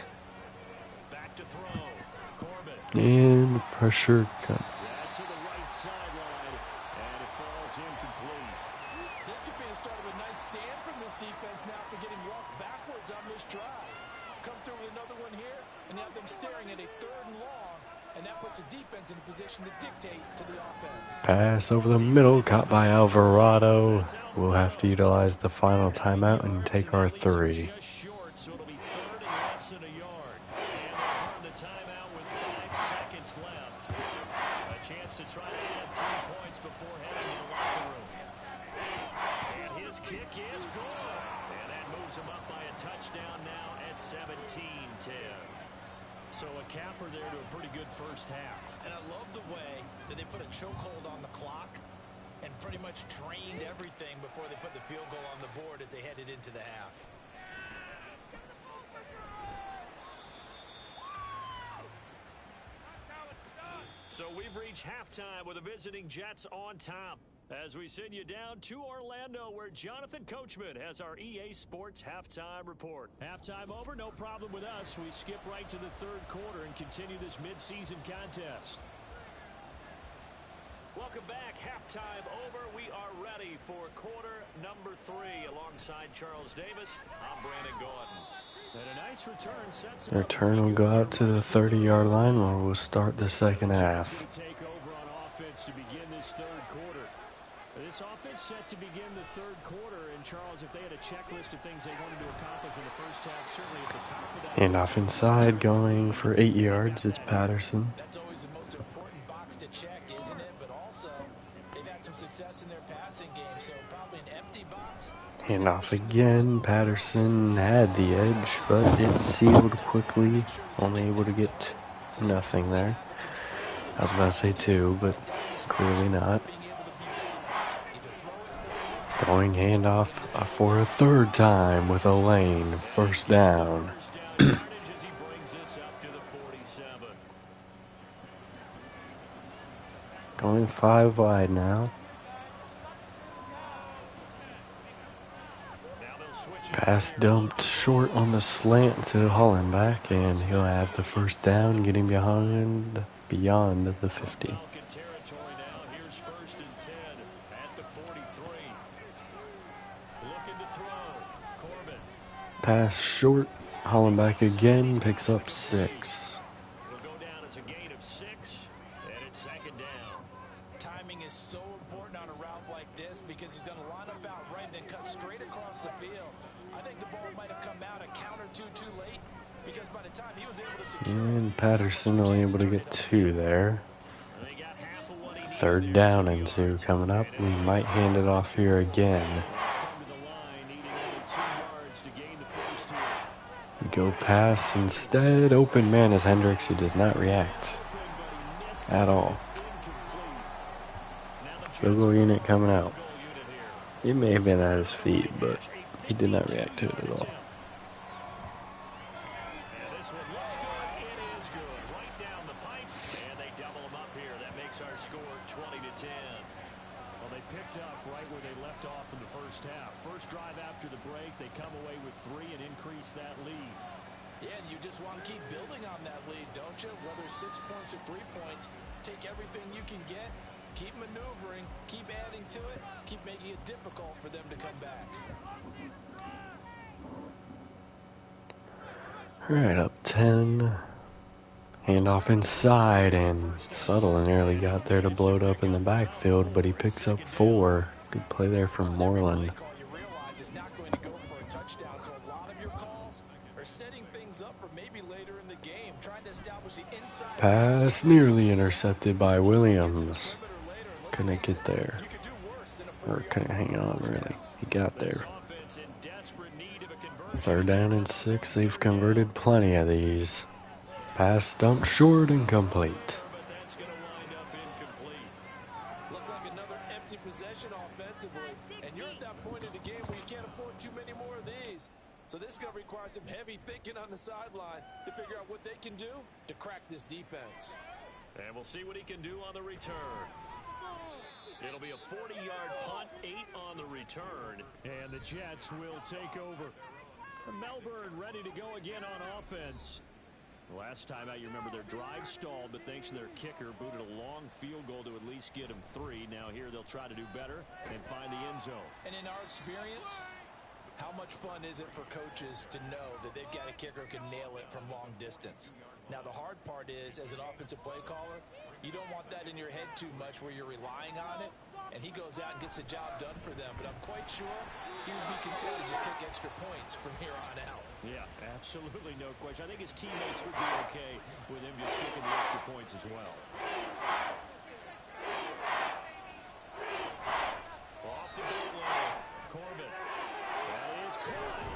Back to throw. Corbin. And pressure cut. That's to the right sideline, and it falls incomplete. This could be the start of a nice stand from this defense now for getting walked backwards on this drive. Come through with another one here, and you have them staring at a 3rd and long, and that puts the defense in a position to dictate to the offense. Pass over the middle, caught by Alvarado. We'll have to utilize the final timeout and take our 3. Just short, so it'll be 3rd and less than a yard. And they'll burn the timeout with 5 seconds left. A chance to try to add 3 points before heading to the locker room. And his kick is good. And that moves him up by a touchdown now at 17-10. So a capper there to a pretty good first half. And I love the way that they put a chokehold on the clock and pretty much drained everything before they put the field goal on the board as they headed into the half. So we've reached halftime with the visiting Jets on top. As we send you down to Orlando, where Jonathan Coachman has our EA Sports Halftime Report. Halftime over, no problem with us. We skip right to the 3rd quarter and continue this midseason contest. Welcome back. Halftime over. We are ready for quarter number 3. Alongside Charles Davis, I'm Brandon Gordon. And a nice return sets The return will go out to the 30-yard line where we'll start the second half. Take over on offense to begin this 3rd quarter. This offense set to begin the 3rd quarter, and Charles, if they had a checklist of things they wanted to accomplish in the first half, certainly at the top of that. And off inside, going for 8 yards, it's Patterson. That's always the most important box to check, isn't it? But also, they've had some success in their passing game, so probably an empty box. And off again, Patterson had the edge, but it's sealed quickly. Only able to get nothing there. I was about to say 2, but clearly not. Going handoff for a 3rd time with Elaine. First down. Going 5 wide now. Pass dumped short on the slant to Hollenbeck, and he'll have the first down, getting beyond the 50. Pass short, Hollenbeck again, picks up 6. It'll go down as a gain of 6, and it's 2nd down. Timing is so important on a route like this because he's going to line up out right and then cut straight across the field. I think the ball might have come out a count or 2 too late because by the time he was able to secure And Patterson only able to get 2 there. They got half of what he needed 3rd down and 2 coming up. We might hand it off here again. We go pass instead. Open man is Hendricks, who does not react at all. Field goal unit coming out. It may have been at his feet, but he did not react to it at all. This one looks good. It is good. Right down the pipe, and they double them up here. That makes our score 20-10. Well, they picked up right where they left off in the first half. First drive after the break, they come away with 3 and increase that lead. Yeah, and you just want to keep building on that lead, don't you? Whether 6 points or 3 points, take everything you can get, keep maneuvering, keep adding to it, keep making it difficult for them to come back. All right, up 10. Handoff inside, and Suttle nearly got there to blow it up in the backfield, but he picks up 4. Good play there from Moreland. You realize it's not going to go for a touchdown, so a lot of your calls are setting things up for maybe later in the game, trying to establish the inside. Pass nearly intercepted by Williams. Couldn't get there. Or couldn't hang on, really. He got there. 3rd 3rd down and 6. They've converted plenty of these. Pass dumped short and complete. But that's going to wind up incomplete. Looks like another empty possession offensively. And you're at that point in the game where you can't afford too many more of these. So this is going to require some heavy thinking on the sideline to figure out what they can do to crack this defense. And we'll see what he can do on the return. It'll be a 40-yard punt, 8 on the return. And the Jets will take over. Melbourne ready to go again on offense. Last time out, you remember their drive stalled, but thanks to their kicker, booted a long field goal to at least get them 3. Now here they'll try to do better and find the end zone. And in our experience, how much fun is it for coaches to know that they've got a kicker who can nail it from long distance? Now, the hard part is, as an offensive play caller, you don't want that in your head too much where you're relying on it, and he goes out and gets the job done for them. But I'm quite sure he would be content to just kick extra points from here on out. Yeah, absolutely no question. I think his teammates would be okay with him just kicking the extra points as well. Off the goal line, Corbett. That is caught.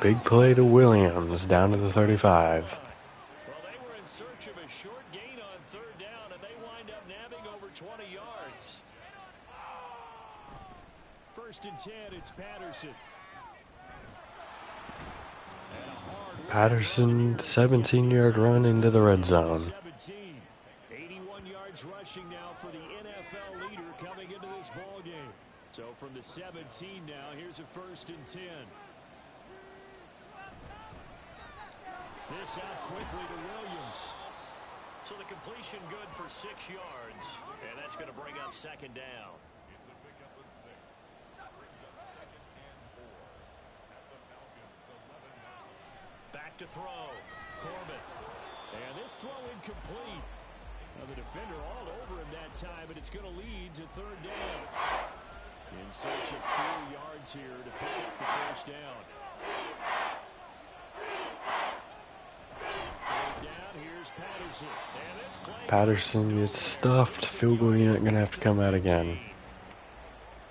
Big play to Williams down to the 35. Well, they were in search of a short gain on third down, and they wind up nabbing over 20 yards. First and 10, it's Patterson. Patterson, 17-yard run into the red zone. 81 yards rushing now for the NFL leader coming into this ball game. So from the 17 now, here's a first and 10. This out quickly to Williams. So the completion good for 6 yards, and that's going to bring up second down. It's a pickup of 6. That brings up second and 4 at the Falcons 11 now. Back to throw. Corbett. And this throw incomplete. Now the defender all over him that time, but it's going to lead to third down. In search of 4 yards here to pick up the first down. Third down, here's Patterson. And this play Patterson gets stuffed. Field goal unit gonna have to come out again.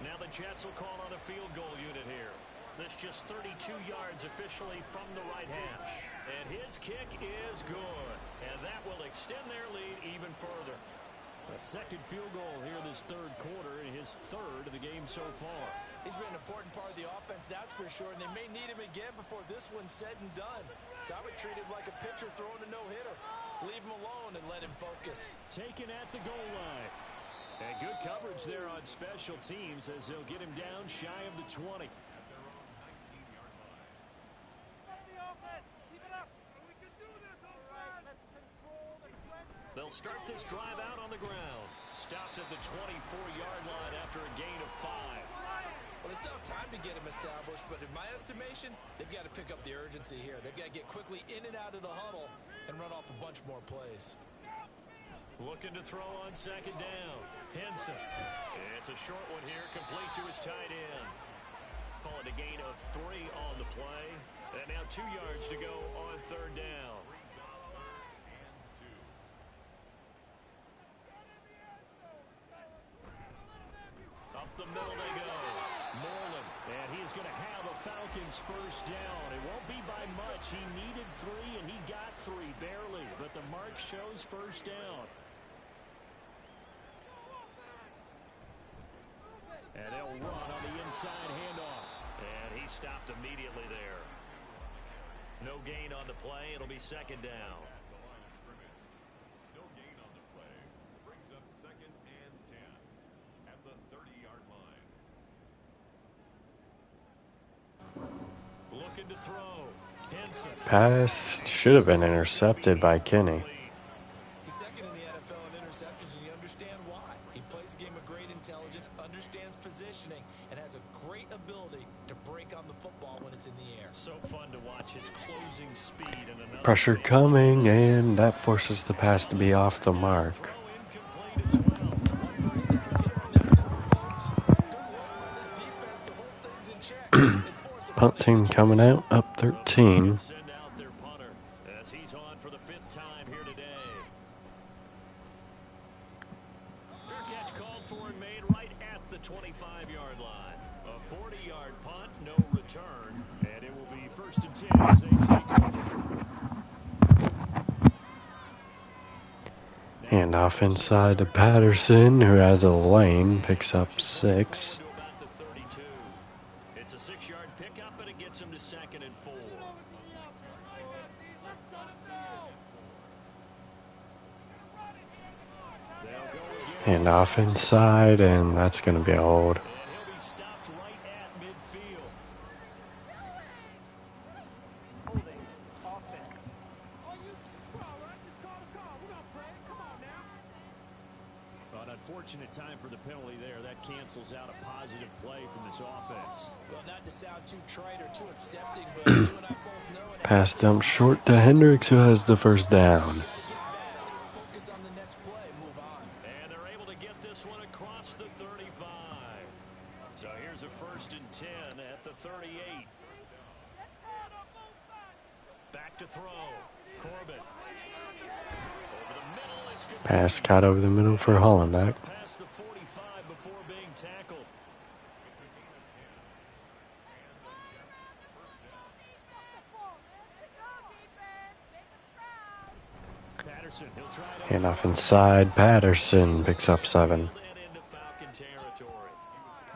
Now the Jets will call on a field goal unit here. That's just 32 yards officially from the right hash. And his kick is good. And that will extend their lead even further. A second field goal here this third quarter, and his third of the game so far. He's been an important part of the offense, that's for sure, and they may need him again before this one's said and done. So I would treat him like a pitcher throwing a no-hitter. Leave him alone and let him focus. Taken at the goal line. And good coverage there on special teams as they'll get him down shy of the 20. At their own 19-yard line. The offense. Keep it up. We can do this, offense. Let's control the trenches. They'll start this drive out on the ground. Stopped at the 24-yard line after a gain of 5. Well, they still have time to get him established, but in my estimation, they've got to pick up the urgency here. They've got to get quickly in and out of the huddle and run off a bunch more plays. Looking to throw on second down. Henson. It's a short one here, complete to his tight end. Call it a gain of 3 on the play. And now 2 yards to go on third down. Up the middle they go. Moreland, and he's going to have a Falcons first down. It won't be by much. He needed 3, and he got 3, barely. But the mark shows first down. And they'll run on the inside handoff. And he stopped immediately there. No gain on the play. It'll be second down. At the line of scrimmage. No gain on the play. Brings up second and 10 at the 30-yard line. Looking to throw. Henson. Pass should have been intercepted by Kenny. He's second in the NFL in interceptions, and you understand why. He plays a game of great intelligence, understands positioning, and has a great ability to break on the football when it's in the air. So fun to watch his closing speed and another Pressure coming, and that forces the pass to be off the mark. throw incomplete as well. One first down here on that time, folks. Good work by this defense to hold things in check. and force a Punt team coming out, up 13. Send out their punter as he's on for the 5th time here today. Fair catch called for and made right at the 25-yard line. A 40-yard punt, no return, and it will be first and 10 as they take over. Handoff inside to Patterson, who has a lane, picks up 6. To about the 32. It's a 6-yard pickup, and it gets him to 2nd and 4. Handoff inside, and that's going to be a hold. And he'll be stopped right at midfield. An unfortunate time for the penalty there. That cancels out a positive play from this offense. Well, not to sound too trite or too accepting, but you and I both know it. Pass dump short to Hendricks, who has the first down. Focus on the next play, move on. And they're able to get this one across the 35. So here's a 1st and 10 at the 38. Back to throw. Corbett. Over the middle, it's good. Pass caught over the middle for Hollenbeck. Past the 45 before being tackled. Patterson, he'll try to Handoff inside, Patterson picks up 7. and into Falcon territory.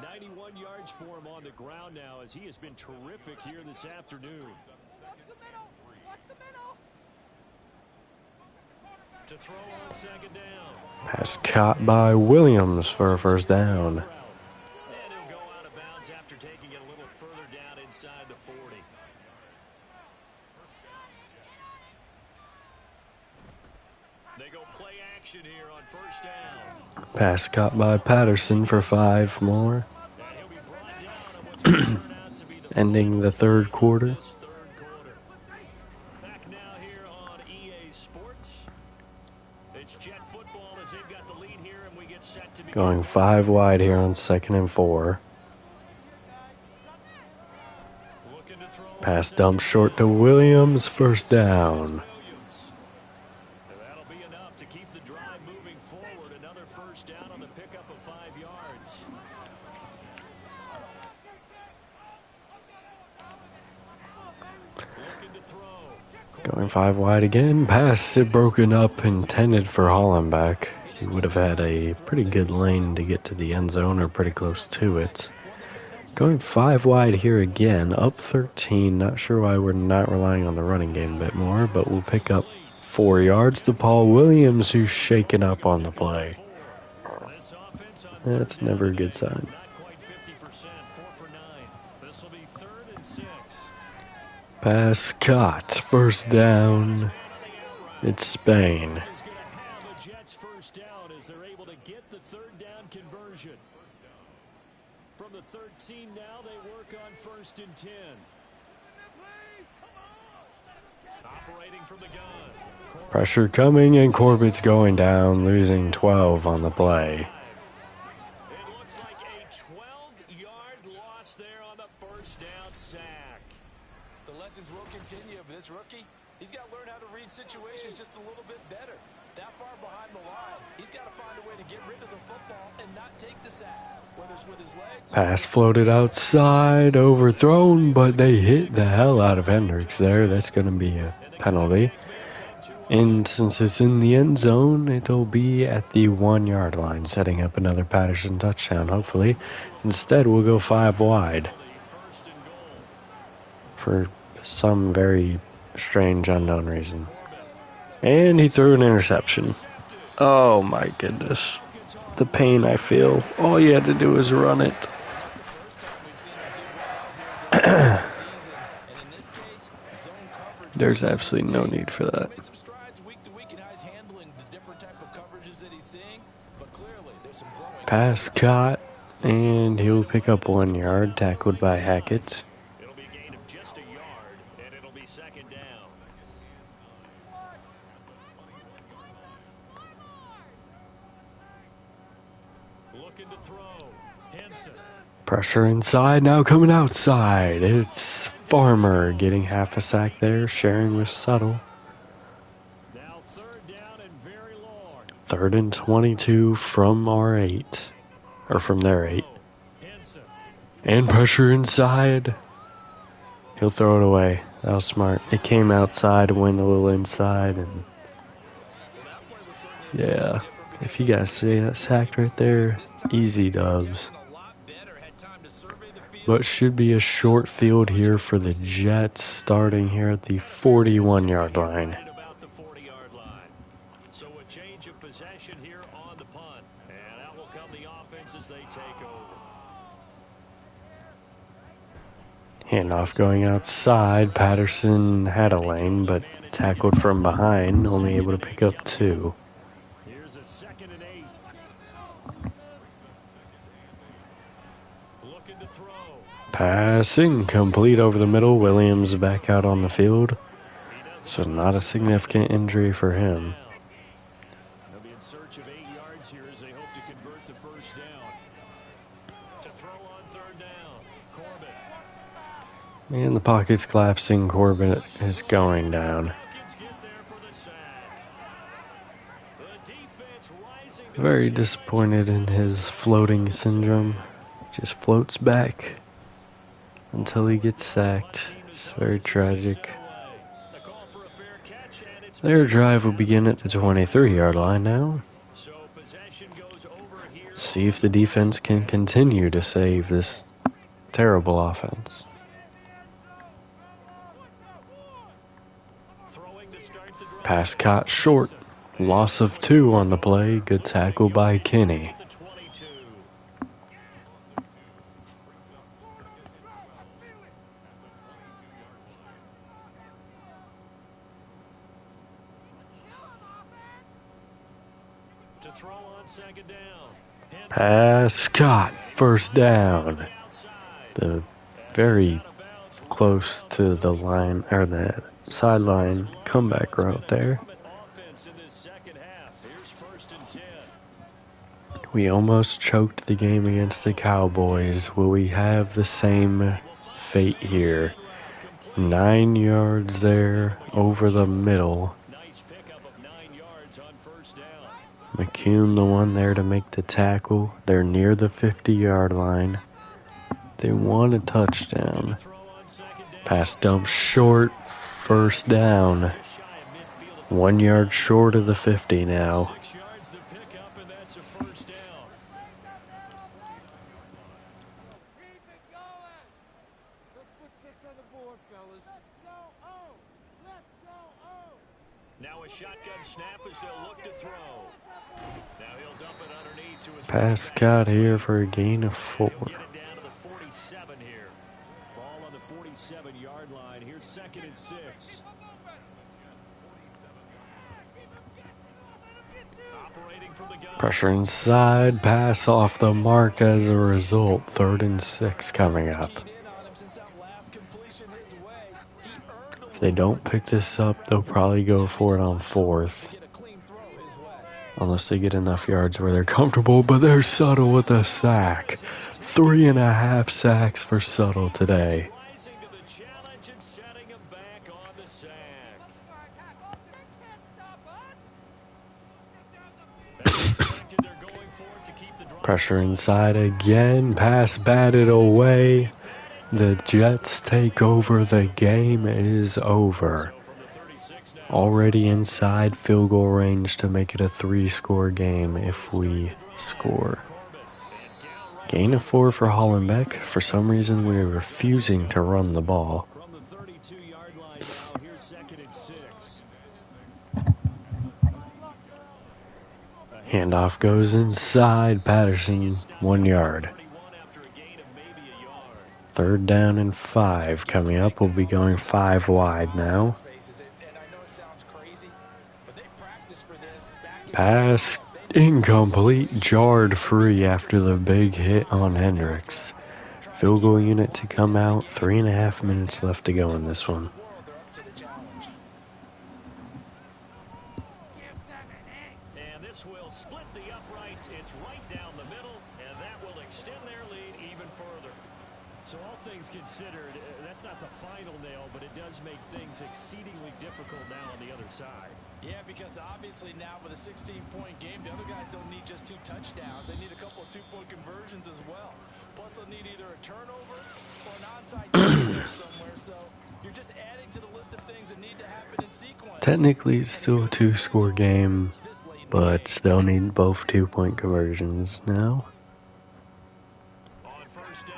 91 yards for him on the ground now, as he has been terrific here this afternoon. To throw on 2nd down. Pass caught by Williams for a first down. And he'll go out of bounds after taking it a little further down inside the 40. They go play action here on 1st down. Pass caught by Patterson for 5 more, And he'll be brought down on what's going to turn out to be the ending the third quarter. this third quarter. Back now here on EA Sports. It's Jet football as they've got the lead here, and we get set to begin. Going 5 wide here on 2nd and 4. Looking to throw on Pass dump short to Williams, first down. Williams. And that'll be enough to keep the drive moving forward. Another 1st down on the pickup of 5 yards. Looking to throw. Going 5 wide again, pass broken up, intended for Hollenbeck. He would have had a pretty good lane to get to the end zone, or pretty close to it. Going 5 wide here again, up 13. Not sure why we're not relying on the running game a bit more, but we'll pick up 4 yards to Paul Williams, who's shaken up on the play. This offense on That's never a good sign. not quite 50%, 4 for 9. This will be 3rd and 6. Pass caught, first down. It's Spain. Is going to have a Jets 1st down as they're able to get the 3rd down conversion. From the 13 now, they work on 1st and 10. Operating from the gun. Corbett Pressure coming, and Corbett's going down, losing 12 on the play. It looks like a 12-yard loss there on the 1st down sack. The lessons will continue, but this rookie, he's got to learn how to read situations just a little bit better. That far behind the line, he's got to find a way to get rid of the football and not take the sack, whether it's with his legs. Pass floated outside, overthrown, but they hit the hell out of Hendricks there. That's going to be a penalty. And since it's in the end zone, it'll be at the 1-yard line, setting up another Patterson touchdown, hopefully. Instead, we'll go 5 wide for some very strange, unknown reason. And he threw an interception. Oh my goodness. The pain I feel. All you had to do was run it. There's absolutely no need for that. Made some strides week to week in how he's handling the different type of coverages that he's seeing, but clearly there's some growing. Pass caught, and he'll pick up 1 yard, tackled by Hackett. It'll be a gain of just a yard, and it'll be 2nd down. Looking to throw. Henson. Pressure inside, now coming outside. It's Farmer getting half a sack there, sharing with Subtle. Now 3rd down and very long. 3rd and 22 from our 8. Or from their 8. Henson. And pressure inside. He'll throw it away. That was smart. It came outside, went a little inside, and yeah. If you guys see that sacked right there, easy dubs. But should be a short field here for the Jets, starting here at the 41-yard line. About the 40-yard line. So a change of possession here on the punt. And out will come the offense as they take over. Handoff going outside. Patterson had a lane, but tackled from behind, only able to pick up 2. Here's a 2nd and 8. Looking to throw. Passing complete over the middle. Williams back out on the field. So not a significant injury for him. They'll be in search of 8 yards here as they hope to convert the first down. To throw on 3rd down. Corbett. And the pocket's collapsing. Corbett is going down. Falcons get there for the sack. The defense rising to Very disappointed in his floating syndrome. Just floats back until he gets sacked. It's very tragic. the call for a fair catch, and it's Their drive will begin at the 23-yard line now. so possession goes over here. See if the defense can continue to save this terrible offense. Throwing to start the drive. Pass caught short. Loss of 2 on the play. Good tackle by Kenny. The 22. To throw on 2nd down. Henson Pass caught. First down. outside. The very close to the line, or the sideline comeback route there. Offense in this second half. Here's 1st and 10. We almost choked the game against the Cowboys. Will we have the same fate here? 9 yards there over the middle. Nice pickup of 9 yards on 1st down. McCune the one there to make the tackle. They're near the 50-yard line. They want a touchdown. Throw on 2nd down. Pass dump short. First down. 1 yard short of the 50 now. 6 yards the pickup, and that's a 1st down. Keep it going. Let's put 6 on the board, fellas. Let's go, oh! Let's go, oh! Now a shotgun snap as they'll look to throw. Now he'll dump it underneath to his Pass running back. caught here for a gain of 4. Get it down to the 47 here. Ball on the 47-yard line. Here's 2nd and 6. Operating from the gun. Pressure inside. Pass off the mark as a result. 3rd and 6 coming up. If they don't pick this up, they'll probably go for it on 4th. Unless they get enough yards where they're comfortable, but they're Subtle with a sack. 3.5 sacks for Subtle today. Rising to the challenge and setting him back on the sack. As expected, they're going for it to keep the drive. Pressure inside again. Pass batted away. The Jets take over. The game is over. From the 36 now. Already inside field goal range to make it a 3-score game if we score. Gain of 4 for Hollenbeck. For some reason, we're refusing to run the ball. From the 32-yard line now, here's 2nd and 6. Handoff goes inside. Patterson, 1 yard. 31 after a gain of maybe a yard. 3rd down and 5 coming up. We'll be going 5 wide now. Pass incomplete. Jarred free after the big hit on Hendricks. Field goal unit to come out. 3.5 minutes left to go in this one. And this will split the uprights. It's right down the middle, and that will extend their lead even further. So all things considered, that's not the final nail, but it does make things exceedingly difficult now on the other side. Yeah, because obviously now with a 16-point game, the other guys don't need just 2 touchdowns. They need a couple of 2-point conversions as well. Plus, they'll need either a turnover or an onside kick somewhere. So you're just adding to the list of things that need to happen in sequence. Technically, it's still a 2-score game. This late in but they'll need both 2-point conversions now. On first down,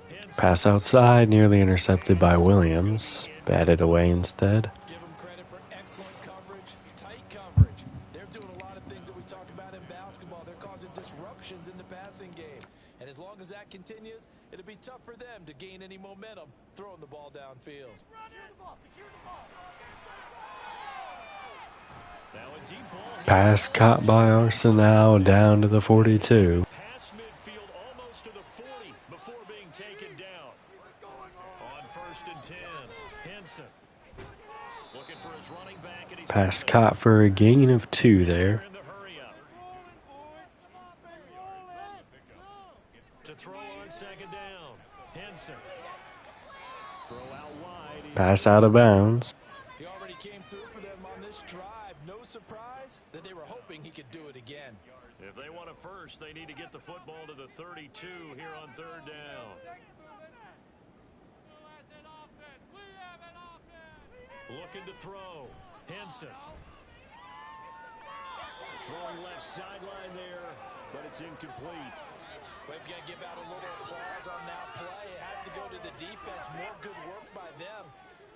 Henson. Pass outside, nearly intercepted by Williams. Batted away instead. Give them credit for excellent coverage, tight coverage. They're doing a lot of things that we talk about in basketball. They're causing disruptions in the passing game. And as long as that continues, it'll be tough for them to gain any momentum throwing the ball downfield. Now a deep ball here. Pass caught by Arsenal down to the 42. Past midfield, almost to the 40 before being taken down. On first and 10, Henson. Looking for his running back, and he's Pass caught for a gain of 2 there. in the hurry-up. To throw on second down, Henson. Throw out wide. He's Pass out of bounds. He already came through for them on this drive. No surprise that they were hoping he could do it again. If they want a first, they need to get the football to the 32 here on third down. Looking to throw. Henson. Throwing left sideline there, but it's incomplete. We've got to give out a little applause on that play. It has to go to the defense. More good work by them.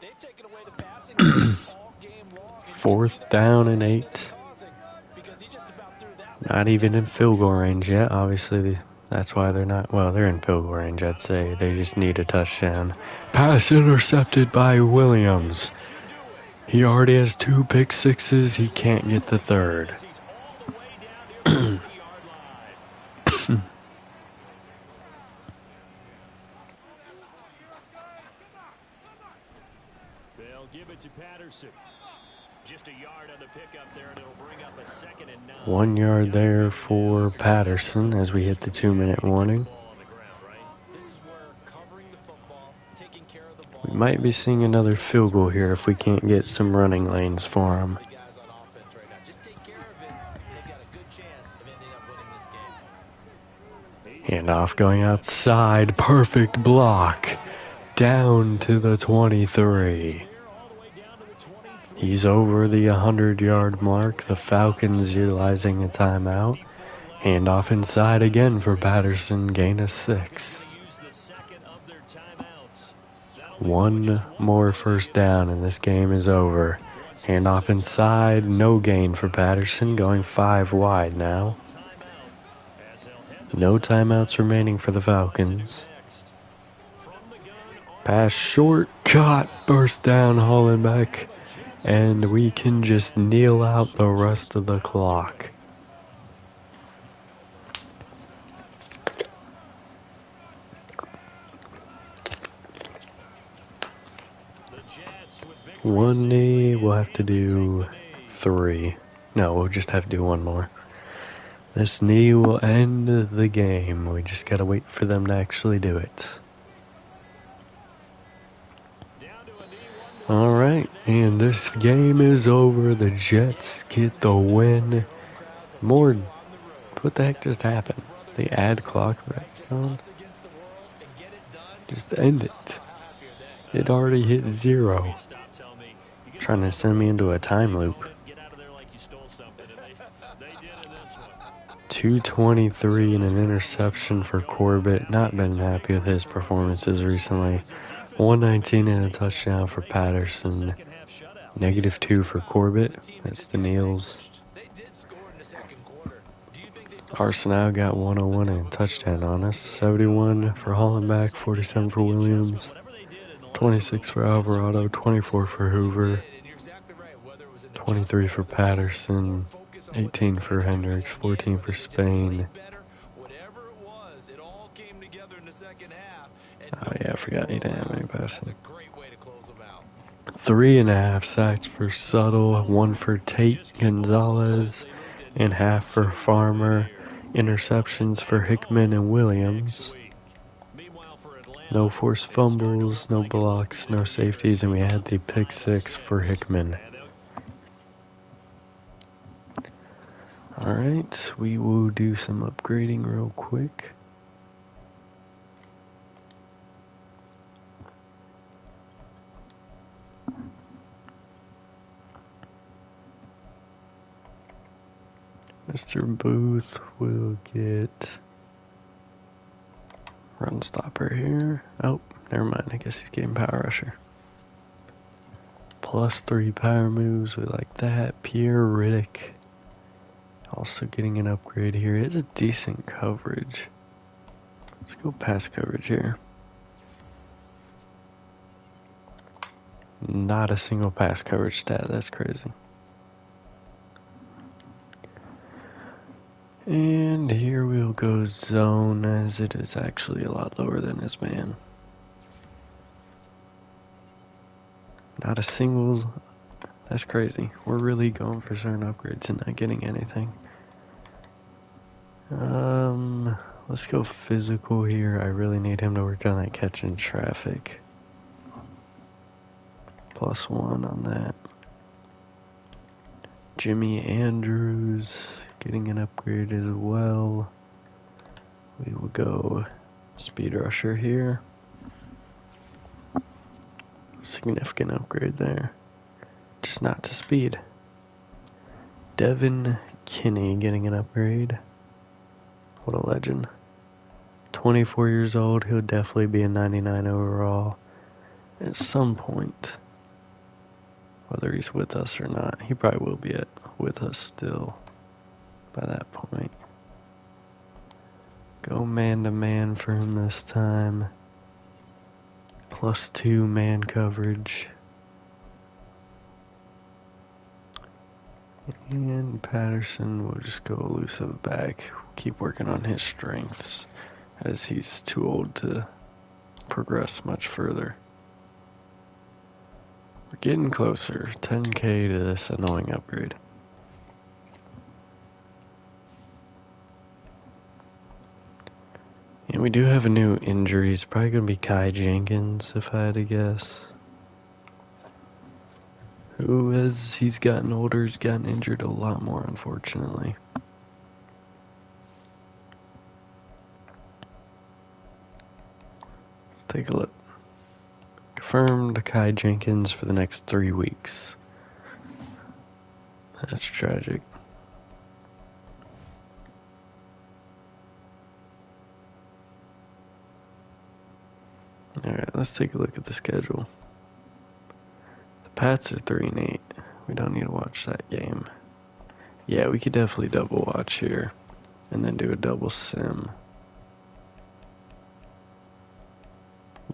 They've taken away the passing game all game long. And 4th down and 8. because he just about threw that Not even in field goal range yet. Obviously, that's why they're not. Well, they're in field goal range, I'd say. They just need a touchdown. Pass intercepted by Williams. He already has 2 pick sixes. He can't get the third. He's all the way down near the 30-yard line. They'll give it to Patterson. Just a yard on the pickup there, and it'll bring up a 2nd and 9. 1 yard there for Patterson as we hit the 2-minute warning. Ball on the ground, right? This is where covering the football, taking care of the ball. We might be seeing another field goal here if we can't get some running lanes for him. The guys on offense right now. Just take care of it, and they've got a good chance of ending up winning this game. Handoff going outside. Perfect block. Down to the 23. He's over the 100-yard mark. The Falcons utilizing a timeout. Handoff inside again for Patterson. Gain of 6. Use the second of their timeouts. One more first down and this game is over. Handoff inside. No gain for Patterson. Going 5 wide now. No timeouts remaining for the Falcons. Pass short, caught, burst down Hollenbeck, and we can just kneel out the rest of the clock. One knee, we'll have to do 3. No, we'll just have to do 1 more. This knee will end the game. We just gotta wait for them to actually do it. Alright, and this game is over. The Jets get the win. What the heck just happened? They add clock back on? Just end it. It already hit 0. Trying to send me into a time loop. 223 and an interception for Corbett. Not been happy with his performances recently. 119 and a touchdown for Patterson. -2 for Corbett. That's the Neils. Arsenal got 101 and a touchdown on us. 71 for Hollenbeck, 47 for Williams, 26 for Alvarado, 24 for Hoover, 23 for Patterson, 18 for Hendricks, 14 for Spain. Oh yeah, I forgot he didn't have any passing. 3.5 sacks for Tuttle, 1 for Tate Gonzalez, and half for Farmer. Interceptions for Hickman and Williams. No forced fumbles, no blocks, no safeties, and we had the pick 6 for Hickman. Alright, we will do some upgrading real quick. Mr. Booth will get run stopper here. Oh, never mind. I guess he's getting power rusher. +3 power moves. We like that. Pierre Riddick also getting an upgrade here. It's a decent coverage. Let's go pass coverage here. Not a single pass coverage stat. That's crazy. And here we'll go zone, as it is actually a lot lower than his man. Not a single. That's crazy. We're really going for certain upgrades and not getting anything. Let's go physical here. I really need him to work on that catch in traffic. +1 on that. Jimmy Andrews getting an upgrade as well. We will go speed rusher here. Significant upgrade there. Just not to speed. Devin Kinney getting an upgrade. What a legend. 24 years old. He'll definitely be a 99 overall at some point. Whether he's with us or not. He probably will be with us still by that point. Go man-to-man for him this time. +2 man coverage. And Patterson will just go elusive back. Keep working on his strengths, as he's too old to progress much further. We're getting closer. 10k to this annoying upgrade. And we do have a new injury. It's probably going to be Kai Jenkins, if I had to guess. Who, as he's gotten older, has gotten injured a lot more, unfortunately. Let's take a look. Confirmed Kai Jenkins for the next 3 weeks. That's tragic. Alright, let's take a look at the schedule. The Pats are 3-8. We don't need to watch that game. Yeah, we could definitely double watch here. And then do a double sim.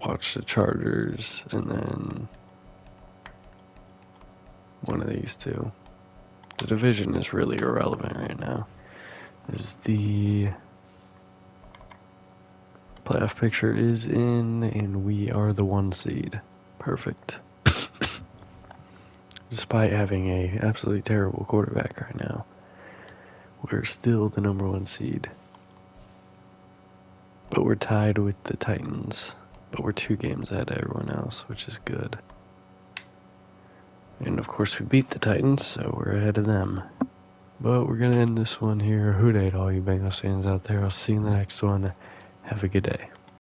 Watch the Chargers, and then one of these two. The division is really irrelevant right now. As the playoff picture is in, and we are the 1 seed. Perfect. Despite having a absolutely terrible quarterback right now, we're still the number 1 seed. But we're tied with the Titans. But we're 2 games ahead of everyone else, which is good. And of course we beat the Titans, so we're ahead of them. But we're going to end this one here. Hoot all you Bengals fans out there. I'll see you in the next one. Have a good day.